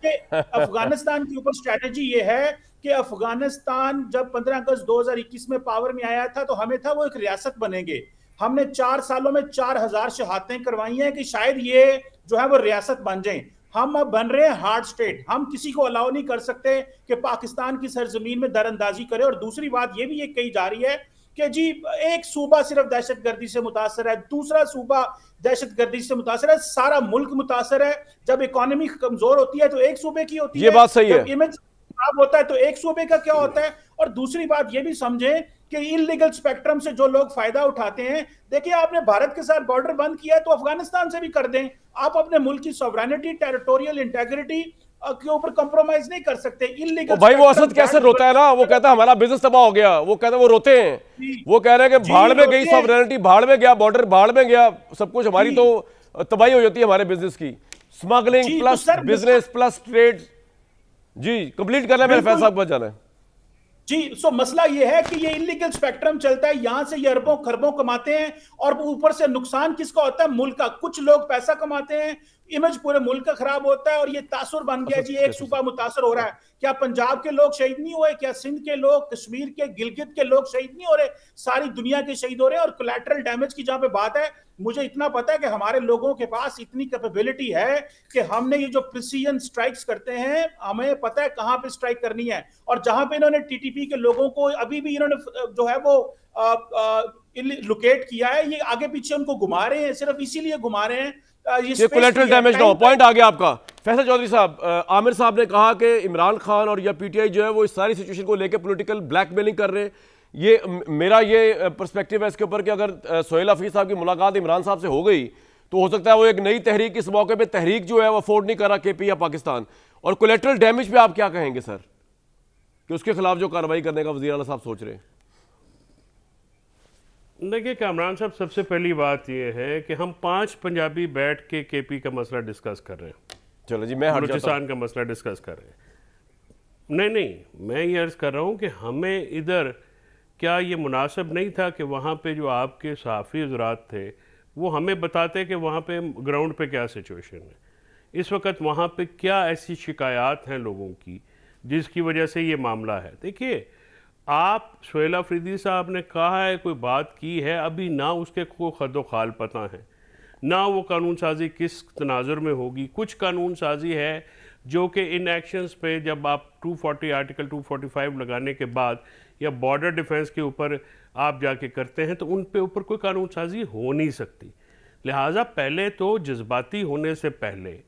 कि अफगानिस्तान के ऊपर स्ट्रेटजी ये है कि अफगानिस्तान जब 15 अगस्त 2021 में पावर में आया था तो हमें था वो एक रियासत बनेंगे। हमने 4 सालों में 4000 शहादतें करवाई हैं कि शायद ये जो है वो रियासत बन जाए। हम अब बन रहे हैं हार्ड स्टेट। हम किसी को अलाउ नहीं कर सकते कि पाकिस्तान की सरजमीन में दरअंदाजी करे। और दूसरी बात ये भी कही जा रही है कि जी एक सूबा सिर्फ दहशतगर्दी से मुतासर है, दूसरा सूबा दहशतगर्दी से मुतासर है, सारा मुल्क मुतासर है। जब इकोनॉमी कमजोर होती है तो एक सूबे की होती है, ये बात सही है। इमेज खराब होता है तो एक सूबे का क्या होता है। और दूसरी बात ये भी समझें कि इलीगल स्पेक्ट्रम से जो लोग फायदा उठाते हैं, देखिए आपने भारत के साथ बॉर्डर बंद किया है तो अफगानिस्तान से भी कर दें। आप अपने मुल्क की सॉवरेनिटी, टेरिटोरियल इंटेग्रिटी के ऊपर कंप्रोमाइज नहीं कर सकते। इलीगल भाई वो असद कैसे रोता है ना, वो कहता है हमारा बिजनेस तबाह हो गया, वो कहता है वो रोते हैं, वो कह रहे हैं कि भाड़ में गई सॉवरेनिटी, भाड़ में गया बॉर्डर, भाड़ में गया सब कुछ, हमारी तो तबाही हो जाती है हमारे बिजनेस की। Smuggling plus business plus trade. जी कंप्लीट करना है, मेरे फैसला साहब को जाना है जी। सो मसला यह है कि ये इलीगल स्पेक्ट्रम चलता है, यहां से ये अरबों खरबों कमाते हैं और ऊपर से नुकसान किसका होता है? मुल्क का। कुछ लोग पैसा कमाते हैं, इमेज पूरे मुल्क का खराब होता है और ये तासुर बन गया जी एक सूबा मुतासर हो रहा है। क्या पंजाब के लोग शहीद नहीं हुए? क्या सिंध के लोग, कश्मीर के, गिलगित के लोग शहीद नहीं हो रहे? सारी दुनिया के शहीद हो रहे हैं। और कोलैटरल डैमेज की जहां पे बात है, मुझे इतना पता है कि हमारे लोगों के पास इतनी कैपेबिलिटी है कि हमने ये जो प्रिसीजन स्ट्राइक्स करते हैं, हमें पता है कहां पे स्ट्राइक करनी है। और जहां पे इन्होंने टीटीपी के लोगों को अभी भी इन्होंने जो है वो लोकेट किया है, ये आगे पीछे उनको घुमा रहे हैं, सिर्फ इसीलिए घुमा रहे हैं ये कोलेटरल डैमेज ना हो। पॉइंट आ गया आपका। फैसल चौधरी साहब, आमिर साहब ने कहा कि इमरान खान और या पीटीआई जो है वो इस सारी सिचुएशन को लेकर पॉलिटिकल ब्लैकमेलिंग कर रहे हैं। ये मेरा ये पर्सपेक्टिव है इसके ऊपर कि अगर सोहेल हफीज साहब की मुलाकात इमरान साहब से हो गई तो हो सकता है वो एक नई तहरीक इस मौके पे तहरीक जो है वो अफोर्ड नहीं कर रहा केपी या पाकिस्तान। और कोलेटरल डैमेज पे आप क्या कहेंगे सर, कि उसके खिलाफ जो कार्रवाई करने का वज़ीर आला साहब सोच रहे हैं? देखिए कामरान साहब, सबसे पहली बात यह है कि हम 5 पंजाबी बैठ के केपी का मसला डिस्कस कर रहे हैं। चलो जी, मैं बलूचिस्तान का मसला डिस्कस कर रहे हैं। नहीं, मैं ये अर्ज़ कर रहा हूँ कि हमें इधर क्या ये मुनासिब नहीं था कि वहाँ पे जो आपके सहाफ़ी हज़रात थे वो हमें बताते कि वहाँ पे ग्राउंड पे क्या सिचुएशन है, इस वक्त वहाँ पे क्या ऐसी शिकायत हैं लोगों की जिसकी वजह से ये मामला है। देखिए, आप सोहेल अफरीदी साहब ने कहा है, कोई बात की है, अभी ना उसके को खदो खाल पता है, ना वो कानून साजी किस तनाजुर में होगी। कुछ कानून साजी है जो कि इन एक्शंस पे जब आप 240 आर्टिकल 245 लगाने के बाद या बॉर्डर डिफेंस के ऊपर आप जाके करते हैं तो उन पे ऊपर कोई कानून साजी हो नहीं सकती। लिहाजा पहले तो जज्बाती होने से पहले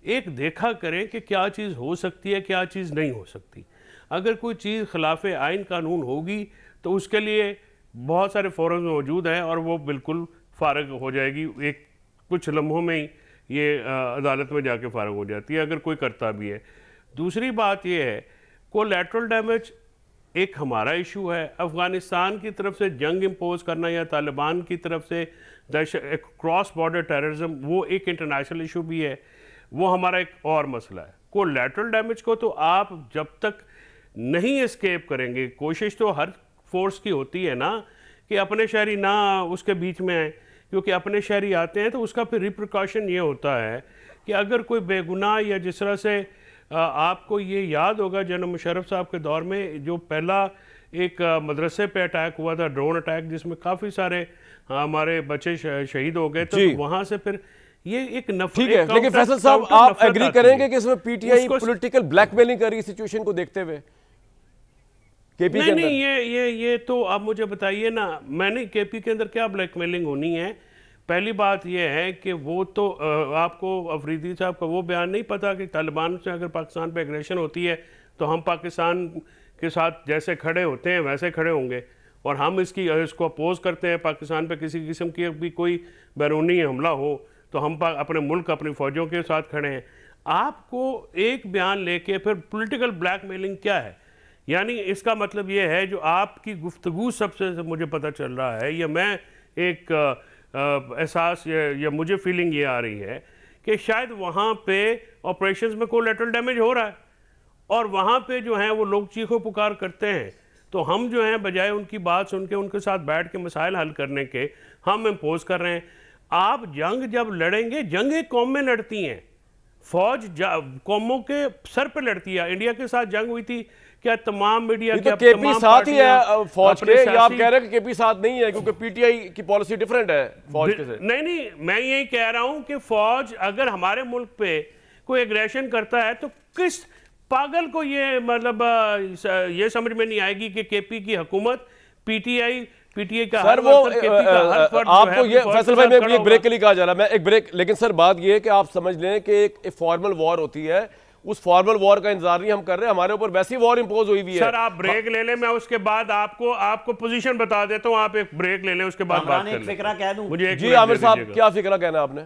एक देखा करें कि क्या चीज़ हो सकती है, क्या चीज़ नहीं हो सकती। अगर कोई चीज़ खिलाफ आइन कानून होगी तो उसके लिए बहुत सारे फोरम मौजूद हैं और वो बिल्कुल फारग हो जाएगी, एक कुछ लम्हों में ही ये अदालत में जाके फारग हो जाती है अगर कोई करता भी है। दूसरी बात ये है, कोलैटरल डैमेज एक हमारा इशू है। अफ़गानिस्तान की तरफ से जंग इम्पोज करना या तालिबान की तरफ से क्रॉस बॉर्डर टेररिज्म, वो एक इंटरनेशनल इशू भी है, वो हमारा एक और मसला है। कोलैटरल डैमेज को तो आप जब तक नहीं एस्केप करेंगे, कोशिश तो हर फोर्स की होती है ना कि अपने शहरी ना उसके बीच में आए, क्योंकि अपने शहरी आते हैं तो उसका फिर रिप्रिकॉशन ये होता है कि अगर कोई बेगुनाह, या जिस तरह से आपको ये याद होगा जनरल मुशर्रफ साहब के दौर में जो पहला एक मदरसे पे अटैक हुआ था, ड्रोन अटैक, जिसमें काफ़ी सारे हमारे बच्चे शहीद हो गए, तो वहाँ से फिर ये एक नफरत। ठीक है, लेकिन फैसल साहब आप एग्री करेंगे कि इसमें पीटीआई पॉलिटिकल ब्लैकमेलिंग कर रही है सिचुएशन को देखते हुए केपी के अंदर? नहीं, ये तो आप मुझे बताइए ना, मैंने केपी के अंदर क्या ब्लैकमेलिंग होनी है। पहली बात यह है कि वो तो आपको अफरीदी साहब का वो बयान नहीं पता कि तालिबान से अगर पाकिस्तान पे एग्रेशन होती है तो हम पाकिस्तान के साथ जैसे खड़े होते हैं वैसे खड़े होंगे, और हम इसको अपोज करते हैं। पाकिस्तान पे किसी किस्म की भी कोई बैरूनी हमला हो तो हम अपने मुल्क अपनी फ़ौजों के साथ खड़े हैं। आपको एक बयान लेके फिर पॉलिटिकल ब्लैकमेलिंग क्या है? यानी इसका मतलब ये है जो आपकी गुफ्तगू सबसे मुझे पता चल रहा है, या मैं एक एहसास या मुझे फीलिंग ये आ रही है कि शायद वहाँ पे ऑपरेशंस में कोलैटरल डैमेज हो रहा है और वहाँ पे जो है वो लोग चीखो पुकार करते हैं, तो हम जो हैं बजाय उनकी बात सुन के उनके साथ बैठ के मसाइल हल करने के हम इम्पोज कर रहे हैं। आप जंग जब लड़ेंगे, जंग एक कौम में लड़ती हैं, फौज कौमों के सर पे लड़ती है। इंडिया के साथ जंग हुई थी, क्या तमाम मीडिया तो केपी साथ ही है फौज के, या आप कह रहे हैं कि केपी साथ नहीं है क्योंकि पीटीआई की पॉलिसी डिफरेंट है फौज के से? नहीं, मैं यही कह रहा हूं कि फौज अगर हमारे मुल्क पे कोई एग्रेशन करता है तो किस पागल को ये मतलब ये समझ में नहीं आएगी कि केपी की हुकूमत पीटीआई का सर वो आपको ये फैसल भाई में एक ब्रेक के लिए कहा जा रहा है, मैं एक ब्रेक, लेकिन सर बात ये है कि आप समझ लें कि एक फॉर्मल वॉर होती है, उस फॉर्मल वॉर का इंतजार नहीं हम कर रहे, हमारे ऊपर वैसी वॉर इंपोज हुई हुई है। सर आप ब्रेक ले लें, मैं उसके बाद आपको पोजीशन बता देता हूं, आप एक ब्रेक ले लें उसके बाद बात कर लें। फिक्रा कह दूं मुझे जी आमिर साहब क्या फिक्रा कहना है आपने?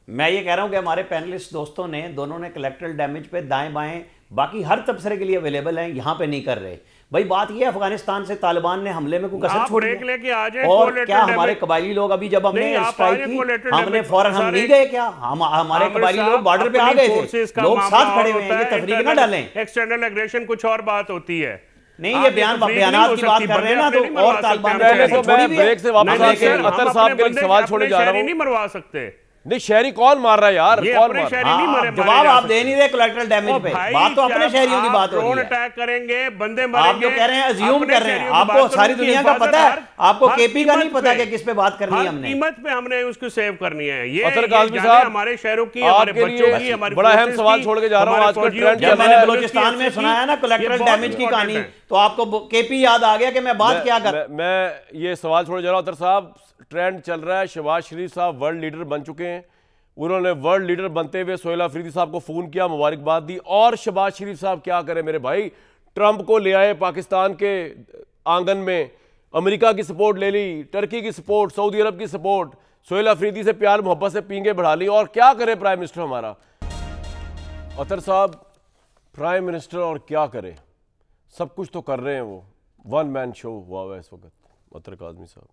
मैं ये कह रहा हूं कि हमारे पैनलिस्ट दोस्तों ने दोनों ने कलेक्ट्रल डैमेज पे दाएं बाएं बाकी हर तबसरे के लिए अवेलेबल हैं, यहां पे नहीं कर रहे। भाई बात ये अफगानिस्तान से तालिबान ने हमले में कोई कसर छोड़ी है? और क्या हमारे कबायली लोग अभी जब हमने स्ट्राइक की हमने फौरन हम नहीं गए क्या? हमारे कबायली लोग बॉर्डर पे आ गए थे, लोग साथ खड़े हुए हैं, ये तफरीक ना डालें। एक्सटर्नल एग्रेशन कुछ और बात होती है। नहीं ये बयानात की बात कर रहे हैं ना, तो और तालिबान ब्रेक से वापस आके अतर साहब के सवाल छोड़े जा रहा हूं। नहीं मरवा सकते। नहीं शहरी कौन मार रहा है यार? कौन मार रहा है? जवाब आप दे नहीं रहे कोलैटरल डैमेज पे, बात तो अपने शहरियों की बात हो रही है। अटैक करेंगे, बंदे मरेंगे, आप जो कह रहे हैं अज्यूम कर रहे हैं, आपको सारी दुनिया का पता है, आपको केपी का नहीं पता कि किस पे बात करनी है। हमने कीमत पे हमने उसको सेव करनी है। ये हमारे शहरों की, हमारे बच्चों की, हमारे बड़ा अहम सवाल छोड़ के जा रहा हूं। आजकल ट्रेंड जब मैंने बलूचिस्तान में सुनाया ना कोलैटरल डैमेज की कहानी, तो आपको केपी याद आ गया कि मैं बात क्या कर। मैं ये सवाल छोड़े जा रहा हूं अतर साहब, ट्रेंड चल रहा है, शहबाज शरीफ साहब वर्ल्ड लीडर बन चुके हैं, उन्होंने वर्ल्ड लीडर बनते हुए सोहेल अफरीदी साहब को फोन किया, मुबारकबाद दी, और शहबाज शरीफ साहब क्या करें मेरे भाई, ट्रंप को ले आए पाकिस्तान के आंगन में, अमेरिका की सपोर्ट ले ली, टर्की की सपोर्ट, सऊदी अरब की सपोर्ट, सोहेल अफरीदी से प्यार मोहब्बत से पींगे बढ़ा ली, और क्या करे प्राइम मिनिस्टर हमारा? अतर साहब प्राइम मिनिस्टर और क्या करे, सब कुछ तो कर रहे हैं, वो वन मैन शो हुआ हुआ है इस वक्त। अतर काज़मी साहब,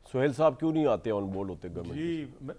सोहेल साहब क्यों नहीं आते ऑन बोर्ड होते गवर्नमेंट?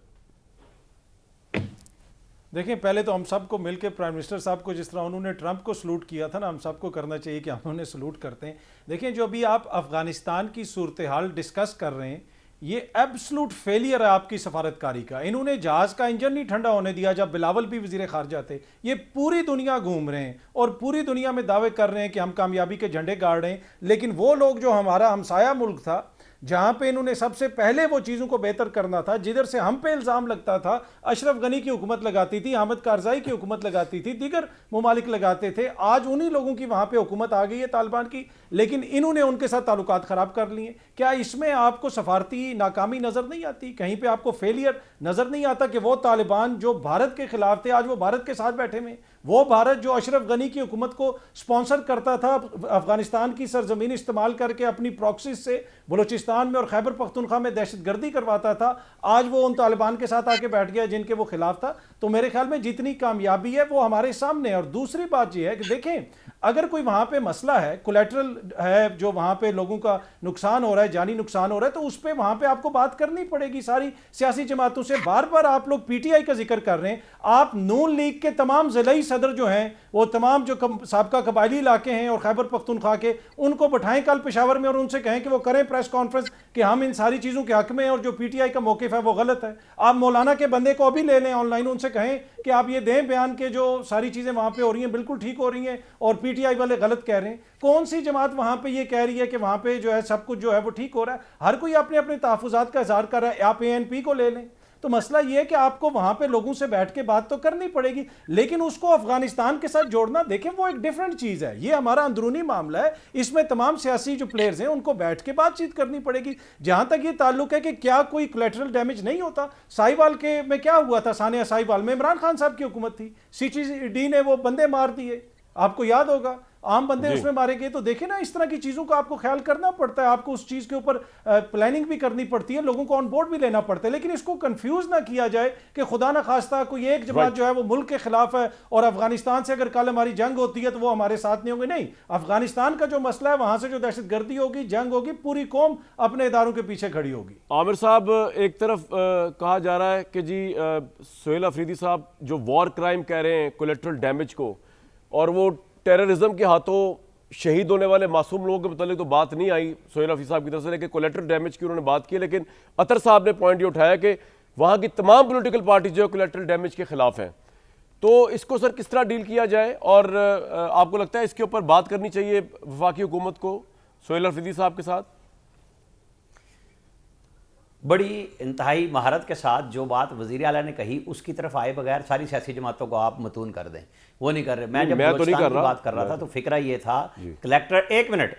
देखिए पहले तो हम सबको मिलकर प्राइम मिनिस्टर साहब को जिस तरह उन्होंने ट्रंप को सलूट किया था ना, हम सबको करना चाहिए कि हम उन्हें सलूट करते हैं। देखिए जो अभी आप अफगानिस्तान की सूरत हाल डिस्कस कर रहे हैं, ये एब्सोल्यूट फेलियर है आपकी सफारतकारी का। इन्होंने जहाज़ का इंजन नहीं ठंडा होने दिया जब बिलावल भी वज़ीर ख़ारजा थे। ये पूरी दुनिया घूम रहे हैं और पूरी दुनिया में दावे कर रहे हैं कि हम कामयाबी के झंडे गाड़ रहे हैं, लेकिन वो लोग जो हमारा हमसाया मुल्क था, जहां पे इन्होंने सबसे पहले वो चीज़ों को बेहतर करना था, जिधर से हम पे इल्ज़ाम लगता था, अशरफ गनी की हुकूमत लगाती थी, अहमद कारज़ाई की हुकूमत लगाती थी, दीगर मुमालिक लगाते थे, आज उन्हीं लोगों की वहां पे हुकूमत आ गई है तालिबान की, लेकिन इन्होंने उनके साथ ताल्लुकात ख़राब कर लिए। क्या इसमें आपको सफारती नाकामी नज़र नहीं आती? कहीं पर आपको फेलियर नज़र नहीं आता कि वो तालिबान जो भारत के खिलाफ थे आज वो भारत के साथ बैठे में, वो भारत जो अशरफ गनी की हुकूमत को स्पॉन्सर करता था, अफगानिस्तान की सरजमीन इस्तेमाल करके अपनी प्रॉक्सिस से बलूचिस्तान में और खैबर पख्तूनख्वा में दहशतगर्दी करवाता था, आज वो उन तालिबान के साथ आके बैठ गया जिनके वो खिलाफ था। तो मेरे ख्याल में जितनी कामयाबी है वो हमारे सामने है। और दूसरी बात यह है कि देखें, अगर कोई वहां पे मसला है, कोलैटरल है, जो वहां पे लोगों का नुकसान हो रहा है, जानी नुकसान हो रहा है, तो उस पर वहां पे आपको बात करनी पड़ेगी सारी सियासी जमातों से। बार बार आप लोग पीटीआई का जिक्र कर रहे हैं, आप नून लीग के तमाम जिलाई सदर जो हैं वो तमाम जो साबका कबायली इलाके हैं और खैबर पख्तूनख्वा के, उनको बैठाएं कल पेशावर में और उनसे कहें कि वो करें प्रेस कॉन्फ्रेंस कि हम इन सारी चीज़ों के हक में और जो पीटीआई का मौक़िफ़ है वो गलत है। आप मौलाना के बंदे को अभी ले लें ऑनलाइन, उनसे कहें कि आप ये दें बयान के जो सारी चीज़ें वहाँ पे हो रही हैं बिल्कुल ठीक हो रही हैं और पीटीआई वाले गलत कह रहे हैं। कौन सी जमात वहाँ पे ये कह रही है कि वहाँ पे जो है सब कुछ जो है वो ठीक हो रहा है? हर कोई अपने अपने तहफ़्फ़ुज़ात का इज़हार कर रहा है। आप ANP को ले लें, तो मसला ये है कि आपको वहां पे लोगों से बैठ के बात तो करनी पड़ेगी, लेकिन उसको अफगानिस्तान के साथ जोड़ना, देखें वो एक डिफरेंट चीज है। ये हमारा अंदरूनी मामला है, इसमें तमाम सियासी जो प्लेयर्स हैं उनको बैठ के बातचीत करनी पड़ेगी। जहां तक ये ताल्लुक है कि क्या कोई कोलैटरल डैमेज नहीं होता, साहिवाल के में क्या हुआ था, सानिया साहिवाल में इमरान खान साहब की हुकूमत थी, CTD ने वो बंदे मार दिए, आपको याद होगा, आम बंदे उसमें मारे गए। तो देखें ना, इस तरह की चीज़ों का आपको ख्याल करना पड़ता है, आपको उस चीज़ के ऊपर प्लानिंग भी करनी पड़ती है, लोगों को ऑन बोर्ड भी लेना पड़ता है, लेकिन इसको कंफ्यूज ना किया जाए कि खुदा ना खास्ता कोई एक जमात जो है वो मुल्क के खिलाफ है और अफगानिस्तान से अगर कल हमारी जंग होती है तो वो हमारे साथ नहीं होंगे। नहीं, अफगानिस्तान का जो मसला है, वहां से जो दहशतगर्दी होगी, जंग होगी, पूरी कौम अपने इदारों के पीछे खड़ी होगी। आमिर साहब, एक तरफ कहा जा रहा है कि जी सोहेल अफरीदी साहब जो वॉर क्राइम कह रहे हैं कोलेट्रल डैमेज को, और वो टेररिज्म के हाथों शहीद होने वाले मासूम लोगों के मतलब तो बात नहीं आई सोहेल अफरीदी साहब की तरफ से, लेकिन कोलेट्रल डैमेज की उन्होंने बात की। लेकिन अतर साहब ने पॉइंट ये उठाया कि वहाँ की तमाम पॉलिटिकल पार्टी जो है कोलेट्रल डैमेज के खिलाफ हैं। तो इसको सर किस तरह डील किया जाए, और आपको लगता है इसके ऊपर बात करनी चाहिए वफाकी हुकूमत को सोहेल अफरीदी साहब के साथ? बड़ी इंतहाई महारत के साथ जो बात वज़ीर आला ने कही उसकी तरफ आए बगैर सारी सियासी जमातों को आप मतून कर दें, वो नहीं कर रहे। मैं जब बलूचिस्तान की बात कर रहा था तो फिक्रा ये था, कलेक्टर, एक मिनट,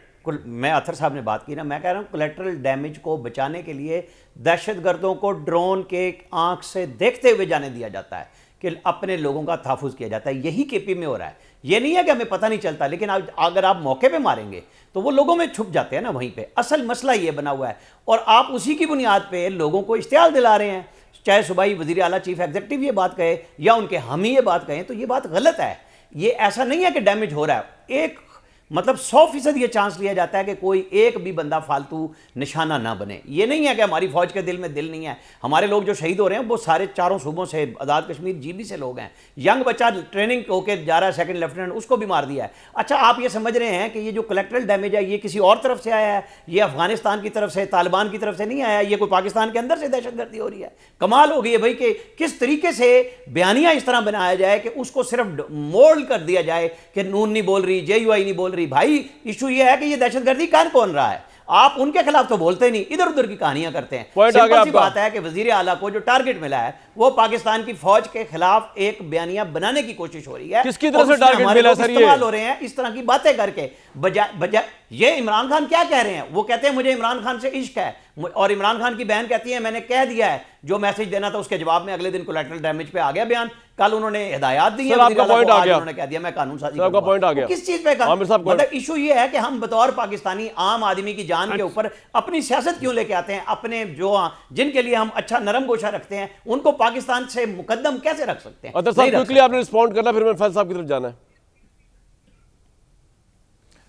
मैं अतर साहब ने बात की ना, मैं कह रहा हूँ कोलेट्रल डैमेज को बचाने के लिए दहशतगर्दों को ड्रोन के आंख से देखते हुए जाने दिया जाता है कि अपने लोगों का तहफ़्फ़ुज़ किया जाता है। यही KP में हो रहा है। ये नहीं है कि हमें पता नहीं चलता, लेकिन अगर आप मौके पे मारेंगे तो वो लोगों में छुप जाते हैं ना वहीं पे। असल मसला ये बना हुआ है और आप उसी की बुनियाद पे लोगों को इश्तियाल दिला रहे हैं, चाहे सुबाई वज़ीर आला चीफ एग्जीक्यूटिव ये बात कहे या उनके हम ही ये बात कहें, तो ये बात गलत है। ये ऐसा नहीं है कि डैमेज हो रहा है, एक मतलब 100% ये चांस लिया जाता है कि कोई एक भी बंदा फालतू निशाना ना बने। ये नहीं है कि हमारी फौज के दिल में दिल नहीं है। हमारे लोग जो शहीद हो रहे हैं वो सारे चारों सूबों से, आज़ाद कश्मीर GB से लोग हैं। यंग बच्चा ट्रेनिंग होकर जा रहा है, सेकंड लेफ्टिनेंट, उसको भी मार दिया है। अच्छा, आप ये समझ रहे हैं कि ये जो कोलैटरल डैमेज है ये किसी और तरफ से आया है, ये अफगानिस्तान की तरफ से, तालिबान की तरफ से नहीं आया, ये कोई पाकिस्तान के अंदर से दहशतगर्दी हो रही है। कमाल हो गई है भाई कि किस तरीके से बयानिया इस तरह बनाया जाए कि उसको सिर्फ मोल्ड कर दिया जाए कि नून नहीं बोल रही, JUI नहीं बोल रही। भाई इशू ये है कि ये दहशतगर्दी कर कौन रहा है, आप उनके खिलाफ तो बोलते नहीं, इधर उधर की कहानियां करते हैं। सिंपल सी बात है कि वजीर आला को जो टारगेट मिला है वो पाकिस्तान की फौज के खिलाफ एक बयानिया बनाने की कोशिश हो रही है। किसकी तरफ से टारगेट मिला सर? ये इस्तेमाल हो रहे हैं इस तरह की बातें करके, बजाय ये इमरान खान क्या कह रहे हैं, वो कहते हैं मुझे इमरान खान से इश्क है, और इमरान खान की बहन कहती है मैंने कह दिया है जो मैसेज देना था। उसके जवाब में अगले दिन कोलैटरल डैमेज पे आ गया बयान। कल उन्होंने हिदायत दी है, उन्होंने कह दिया मैं कानून साजी करूंगा। किस चीज पे? मतलब इशू ये है कि हम बतौर पाकिस्तानी आम आदमी की जान के ऊपर अपनी सियासत क्यों लेके आते हैं? अपने जो जिनके लिए हम अच्छा नरम गोशा रखते हैं उनको पाकिस्तान से मुकद्दम कैसे रख सकते हैं? क्विकली आपने रिस्पॉन्ड करना, फिर मैं फैसल साहब की तरफ जाना है।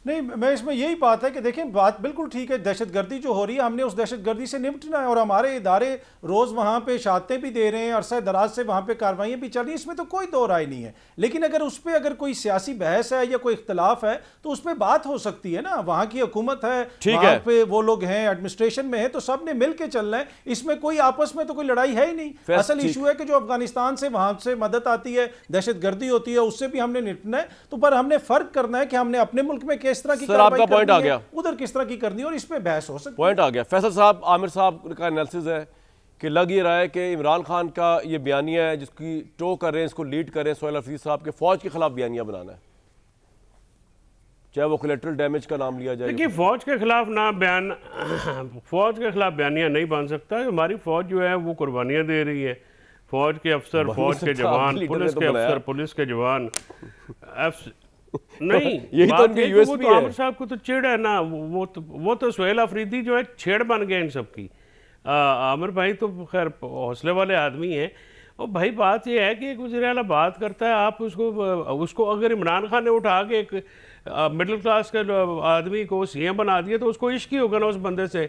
नहीं, मैं इसमें यही बात है कि देखें, बात बिल्कुल ठीक है, दहशतगर्दी जो हो रही है हमने उस दहशतगर्दी से निपटना है और हमारे इदारे रोज़ वहाँ पे शहादतें भी दे रहे हैं, अरसा दराज से वहाँ पे कार्रवाइयाँ भी चल रही हैं, इसमें तो कोई दो राय नहीं है। लेकिन अगर उस पर अगर कोई सियासी बहस है या कोई इख्तलाफ है तो उस पर बात हो सकती है ना। वहाँ की हुकूमत है, वहाँ पे वो लोग हैं, एडमिनिस्ट्रेशन में है, तो सब ने मिल के चलना है। इसमें कोई आपस में तो कोई लड़ाई है ही नहीं। असल इशू है कि जो अफगानिस्तान से वहाँ से मदद आती है, दहशतगर्दी होती है, उससे भी हमने निपटना है। तो पर हमने फ़र्क करना है कि हमने अपने मुल्क में किस तरह की, सर आपका पॉइंट आ गया, उधर किस तरह की करनी है और इस पे बहस हो सकती है। पॉइंट आ गया। फैसल साहब, आमिर साहब का एनालिसिस है कि लग ये रहा है कि इमरान खान का ये बयानिया है जिसकी टो कर रहे हैं, इसको लीड कर रहे हैं सोहेल अफरीदी साहब के, फौज के खिलाफ बयानिया बनाना है, चाहे वो कोलैटरल डैमेज का नाम लिया जाए। देखिए, फौज के खिलाफ ना बयान, फौज के खिलाफ बयानिया नहीं बन सकता। हमारी फौज जो है वो कुर्बानियां दे रही है। फौज के अफसर, फौज के जवान, पुलिस के अफसर, पुलिस के जवान, नहीं यही तो उनकी यूएसपी है। आमिर साहब को तो चिड़ है ना, वो तो सोहेल अफरीदी जो है छेड़ बन गए इन सब की। आमिर भाई तो खैर हौसले वाले आदमी हैं। और भाई बात ये है कि एक वज़ीर आला बात करता है, आप उसको अगर इमरान खान ने उठा के एक मिडिल क्लास के आदमी को CM बना दिया तो उसको इश्क ही होगा ना उस बंदे से,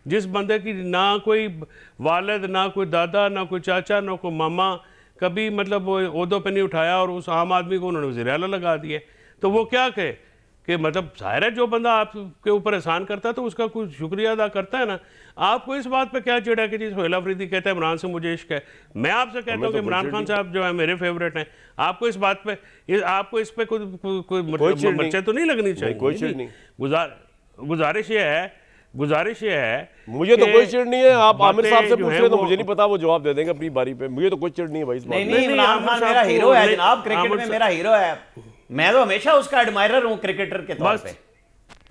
जिस बंदे की ना कोई वालिद, ना कोई दादा, ना कोई चाचा, ना कोई मामा, कभी मतलब वो ओहदों पे नहीं उठाया और उस आम आदमी को उन्होंने वज़ीर आला लगा दिए, तो वो क्या कहे कि मतलब ज़ाहिर है जो बंदा आपके ऊपर एहसान करता है तो उसका कुछ शुक्रिया अदा करता है ना। आपको इस बात पे क्या चिड़ है कि जी सोहेल अफरीदी कहता है इमरान से मुझे इश्क है, मैं आपसे कहता हूँ कि इमरान खान साहब जो है मेरे फेवरेट हैं, आपको इस बात पे आपको इस पे कोई मर्चे तो नहीं लगनी चाहिए? कोई चिड़ नहीं। गुजारिश ये है मुझे तो कोई चिड़ नहीं है, आप आमिर साहब से पूछ रहे तो मुझे नहीं पता, वो जवाब दे देंगे अपनी बारी पे। मुझे तो कोई चिड़ नहीं है भाई इस बात में। नहीं, इमरान खान मेरा हीरो है जनाब, क्रिकेट में मेरा हीरो है, मैं तो हमेशा उसका एडमायरर हूँ क्रिकेटर के तौर पे।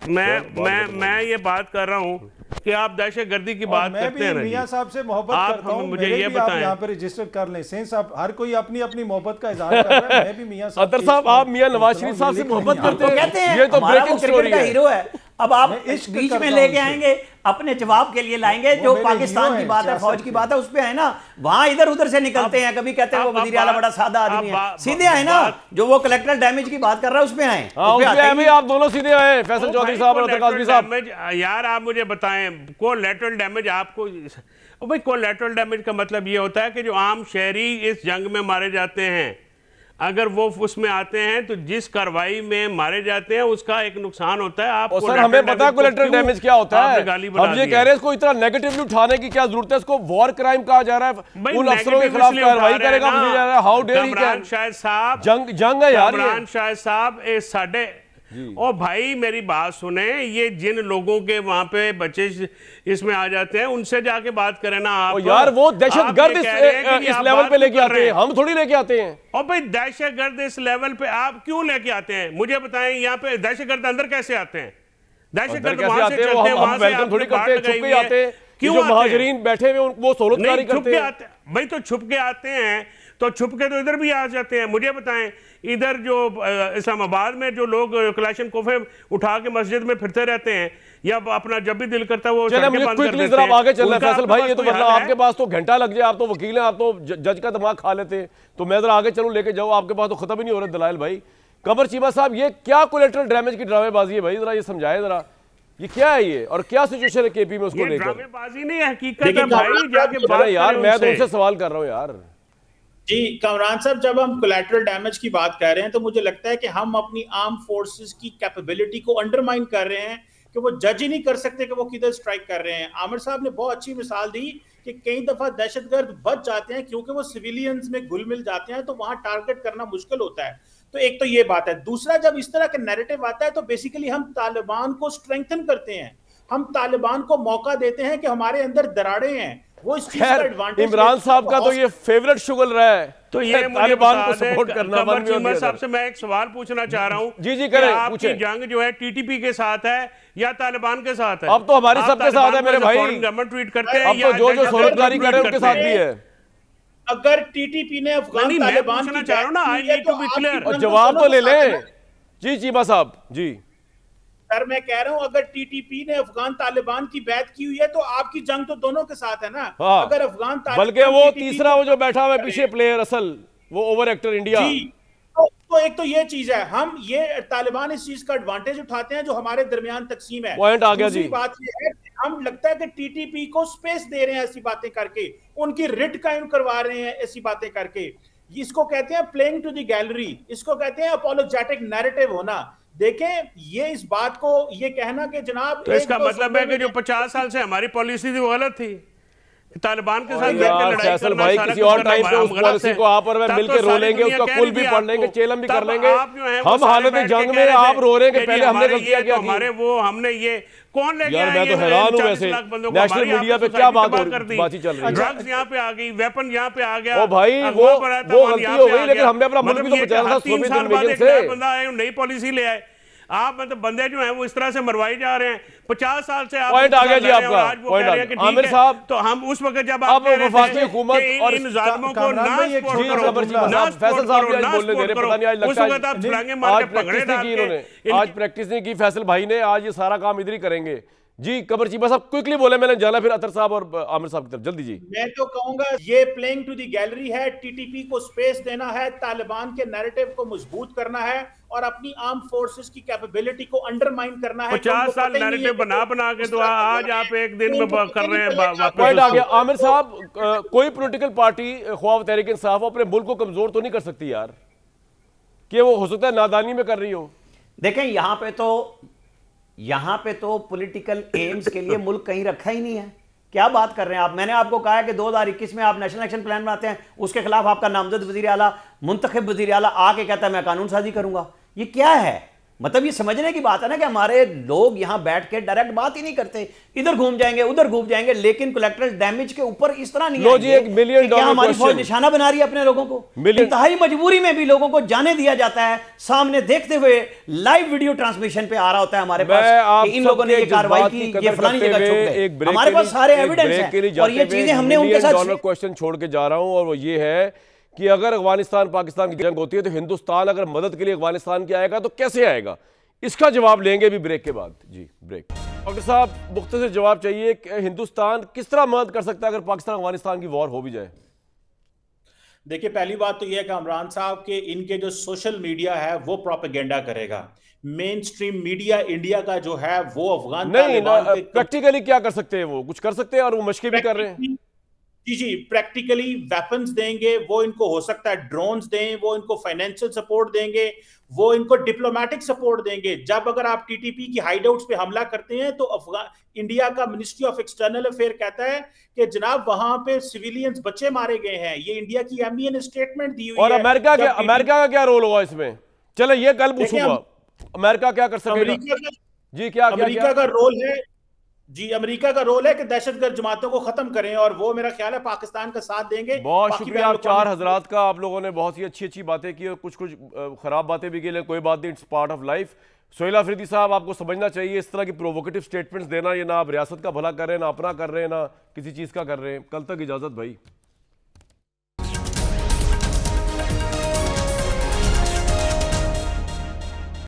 मैं ये बात कर रहा हूँ कि आप दहशतगर्दी की बात करते हैं, मियां साहब से मोहब्बत करता हूं, मुझे ये बताएं, यहाँ पे रजिस्टर कर लें। सेन साहब हर कोई अपनी अपनी मोहब्बत का इजहार कर रहा है, मैं भी मियां साहब अतर साहब आप मियां नवाज शरीफ साहब से मोहब्बत करते हैं, ये तो ब्रेकिंग स्टोरी है। हीरो है, अब आप इस बीच में लेके आएंगे, अपने जवाब के लिए लाएंगे, जो पाकिस्तान की बात है, फौज की बात है, उस पे है ना, वहां इधर उधर से निकलते हैं, कभी कहते हैं वो वजीर आला बड़ा सादा आदमी है, सीधे आए ना, जो वो कलेक्टर डैमेज की बात कर रहा है उस पे आए। आप दोनों सीधे आए, फैसल चौधरी साहब और काज़मी साहब। यार आप मुझे बताएं, कोलैटरल डैमेज आपको भाई, कोलैटरल डैमेज का मतलब ये होता है कि जो आम शहरी इस जंग में मारे जाते हैं, अगर वो उसमें आते हैं तो जिस कार्रवाई में मारे जाते हैं उसका एक नुकसान होता है। आप सर हमें पता है कोलैटरल डैमेज क्या होता है, हम ये कह रहे हैं इसको इतना नेगेटिवली उठाने की क्या जरूरत है, इसको वॉर क्राइम कहा जा रहा है, उन अफसरों के खिलाफ कार्रवाई करेगा हाउ डेयर ही कैन। शायद साहब जंग है यार, इमरान शाह साहब साढ़े ओ भाई मेरी बात सुने, ये जिन लोगों के वहां पे बच्चे इसमें आ जाते हैं उनसे जाके बात करें ना आप। यार वो दहशतगर्द इस लेवल पे लेके आते हैं, हम थोड़ी लेके आते हैं। और भाई दहशतगर्द इस लेवल पे आप क्यों लेके आते हैं, मुझे बताएं, यहाँ पे दहशतगर्द अंदर कैसे आते हैं? दहशतगर्द वहां से चलते हैं, वहां से थोड़ी करते हैं, छुप के आते हैं, क्यों महाजरीन बैठे हुए वो सोलतकारी करते हैं भाई, तो छुप के आते हैं, तो छुप के तो इधर भी आ जाते हैं। मुझे बताएं, इधर जो इस्लामाबाद में जो लोग कलाशनकोफे उठा के मस्जिद में फिरते रहते हैं, या अपना जब भी दिल करता है वो आगे चल रहा है फैसल भाई, ये तो मतलब आपके पास तो घंटा लग जाए, आप तो वकील हैं, आप तो जज का दिमाग खा लेते हैं, तो मैं जरा आगे चलूं लेके जाओ, आपके पास तो खत्म ही नहीं हो रहा दलाइल भाई। कमर चीमा साहब ये क्या कोलैटरल डैमेज की ड्रामेबाजी है भाई, जरा ये समझाए जरा, ये क्या है ये और क्या सिचुएशन है केपी में उसको लेकर? ड्रामेबाजी नहीं है, हकीकत है भाई, जाके बात यार मैं तो उनसे सवाल कर रहा हूं यार। जी कामरान साहब, जब हम कोलैटरल डैमेज की बात कर रहे हैं तो मुझे लगता है कि हम अपनी आर्म फोर्सेस की कैपेबिलिटी को अंडरमाइन कर रहे हैं कि वो जज ही नहीं कर सकते कि वो किधर स्ट्राइक कर रहे हैं। आमिर साहब ने बहुत अच्छी मिसाल दी कि कई दफा दहशतगर्द बच जाते हैं क्योंकि वो सिविलियंस में घुल मिल जाते हैं, तो वहां टारगेट करना मुश्किल होता है। तो एक तो ये बात है। दूसरा, जब इस तरह का नैरेटिव आता है तो बेसिकली हम तालिबान को स्ट्रेंथन करते हैं, हम तालिबान को मौका देते हैं कि हमारे अंदर दरारें हैं, वो इस चीज का एडवांटेज। इमरान साहब का तो ये फेवरेट शुगल रहा है, तो ये तालिबान को सपोर्ट करना। कमर साहब से मैं एक सवाल पूछना चाह रहा हूँ, जी करें, आपकी जंग जो है टीटीपी के साथ है या तालिबान के साथ है? अब तो हमारी सबके साथ है मेरे भाई, गवर्नमेंट ट्वीट करते हैं, अब तो जो सोलतकारी कर रहे हैं उनके साथ भी है। अगर टीटीपी ने अफगान तालिबान की चाह रहा हूं ना, I need to be clear, जवाब तो ले लें। जी चीमा साहब जी। सर मैं कह रहा हूं अगर टीटीपी ने अफगान तालिबान की बात की हुई है तो आपकी जंग तो दोनों के साथ है ना। हाँ, अगर अफगान तालिबान, बल्कि वो तीसरा वो जो बैठा हुआ है पीछे प्लेयर असल, वो ओवर एक्टर इंडिया। तो एक तो ये चीज है, हम ये तालिबान इस चीज का एडवांटेज उठाते हैं जो हमारे दरमियान तकसीम है। पॉइंट आ गया जी। बात ये है हम लगता है कि टीटीपी को स्पेस दे रहे हैं ऐसी बातें करके, उनकी रिट कायम करवा रहे हैं ऐसी बातें करके। इसको कहते हैं प्लेइंग टू द गैलरी, इसको कहते हैं अपोलोजेटिक नैरेटिव होना। देखें ये इस बात को ये कहना कि जनाब, तो इसका मतलब है कि जो 50 साल से हमारी पॉलिसी थी वो गलत थी, तालिबान के साथ फैसल भाई किसी और टाइम पे उस पॉलिसी को आप और मैं मिलकर रो लेंगे, उसका कुल भी पढ़ लेंगे, चेलम भी कर लेंगे। हम हालत जंग में, आप रो रहे हैं कि पहले हमने गलतियां किया, हमारे वो हमने ये कौन ले गया? मैं तो हैरान हूं वैसे, नेशनल मीडिया पे क्या बात चल रही है, ड्रग्स यहाँ पे आ गई, वेपन यहाँ पे आ गया। ओ भाई वो गलती हो गई, लेकिन हमने अपना मुल्क भी तो बचाया था सोवियत यूनियन से। बंदा नई पॉलिसी ले आए, आप मतलब बंदे जो हैं वो इस तरह से मरवाए जा रहे हैं। 50 साल से आप पॉइंट आ गया जी आपका, पॉइंट आ गया आमिर साहब। तो हम उस वक्त जब आप वफाकी हुकूमत और इन जालिमों को ना सपोर्ट करो, फैसल साहब भी आज बोलने दे रहे, पता नहीं आज लगता है आप छलांगे मार के पकड़े डालते, इन्होंने आज प्रैक्टिस नहीं की फैसल भाई ने, आज ये सारा काम इधर ही करेंगे। जी कमर चीमा साहब क्विकली बोले, मैंने जाना फिर अतर साहब और आमिर साहब की तरफ, जल्दी जी। मैं तो कहूंगा ये प्लेइंग टू द गैलरी है, टीटीपी को स्पेस देना है, तालिबान के नैरेटिव को मजबूत करना है और अपनी आर्म फोर्सेस की कैपेबिलिटी को अंडरमाइन करना है। 50 साल नैरेटिव बना के तो आज आप एक दिन में कर रहे हैं। पॉइंट आ गया। आमिर साहब, कोई पॉलिटिकल पार्टी ख्वाह तहरीक इंसाफ अपने मुल्क को कमजोर तो नहीं कर सकती यार, कि वो हो सकता है नादानी में कर रही हो। देखें यहां पे तो पॉलिटिकल एम्स के लिए मुल्क कहीं रखा ही नहीं है। क्या बात कर रहे हैं आप? मैंने आपको कहा है कि 2021 में आप नेशनल एक्शन प्लान बनाते हैं, उसके खिलाफ आपका नामजद वजीर आला, मुंतखब वजीर आला आके कहता है मैं कानून साजी करूंगा। ये क्या है? मतलब ये समझने की बात है ना कि हमारे लोग यहां बैठ के डायरेक्ट बात ही नहीं करते, इधर घूम जाएंगे उधर घूम जाएंगे, लेकिन कोलैटरल डैमेज के ऊपर इस तरह नहीं आएंगे। $1 मिलियन हमारी फौज निशाना बना रही है अपने लोगों को। इंतहाई मजबूरी में भी लोगों को जाने दिया जाता है, सामने देखते हुए लाइव वीडियो ट्रांसमिशन पे आ रहा होता है हमारे पास कि इन लोगों ने ये कार्रवाई की, ये फलानी जगह छुप गए। हमारे पास सारे एविडेंस हैं और ये चीजें हमने उनके साथ। क्वेश्चन छोड़ के जा रहा हूं और वो ये है कि अगर अफगानिस्तान पाकिस्तान की जंग होती है तो हिंदुस्तान अगर मदद के लिए अफगानिस्तान के आएगा तो कैसे आएगा? इसका जवाब लेंगे भी ब्रेक के बाद। जी ब्रेक। डॉक्टर साहब, मुख्तसर जवाब चाहिए कि हिंदुस्तान किस तरह मदद कर सकता है अगर पाकिस्तान अफगानिस्तान की वॉर हो भी जाए? देखिए, पहली बात तो यह है कि इमरान साहब के इनके जो सोशल मीडिया है वो प्रोपेगेंडा करेगा। मेन स्ट्रीम मीडिया इंडिया का जो है वो अफगान नहीं ना, प्रैक्टिकली क्या कर सकते हैं? वो कुछ कर सकते हैं और वो मशक़ें भी कर रहे हैं। जी, प्रैक्टिकली वेपन्स देंगे, वो इनको हो सकता है ड्रोन्स दें, वो इनको फाइनेंशियल सपोर्ट देंगे, वो इनको डिप्लोमेटिक सपोर्ट देंगे। जब अगर आप टीटीपी की हाइडआउट्स पे हमला करते हैं तो इंडिया का मिनिस्ट्री ऑफ एक्सटर्नल अफेयर कहता है कि जनाब वहां पे सिविलियंस बच्चे मारे गए हैं। ये इंडिया की एमबीए ने स्टेटमेंट दी हुई है। और अमेरिका का क्या रोल होगा इसमें? चलो ये कल पूछूंगा, अमेरिका क्या कर सकेगा? जी क्या अमेरिका का रोल है? जी, अमेरिका का रोल है कि दहशतगर्द जमातों को खत्म करें और वो मेरा ख्याल है पाकिस्तान का साथ देंगे। बहुत शुक्रिया आप चार हजरात का। आप लोगों ने बहुत ही अच्छी बातें की और कुछ खराब बातें भी की, लेकिन कोई बात नहीं, it's part of life. Sohail Afridi साहब, आपको समझना चाहिए इस तरह की प्रोवोकेटिव स्टेटमेंट्स देना, ये ना आप रियासत का भला कर रहे हैं, ना अपना कर रहे हैं, ना किसी चीज़ का कर रहे हैं। कल तक इजाज़त भाई।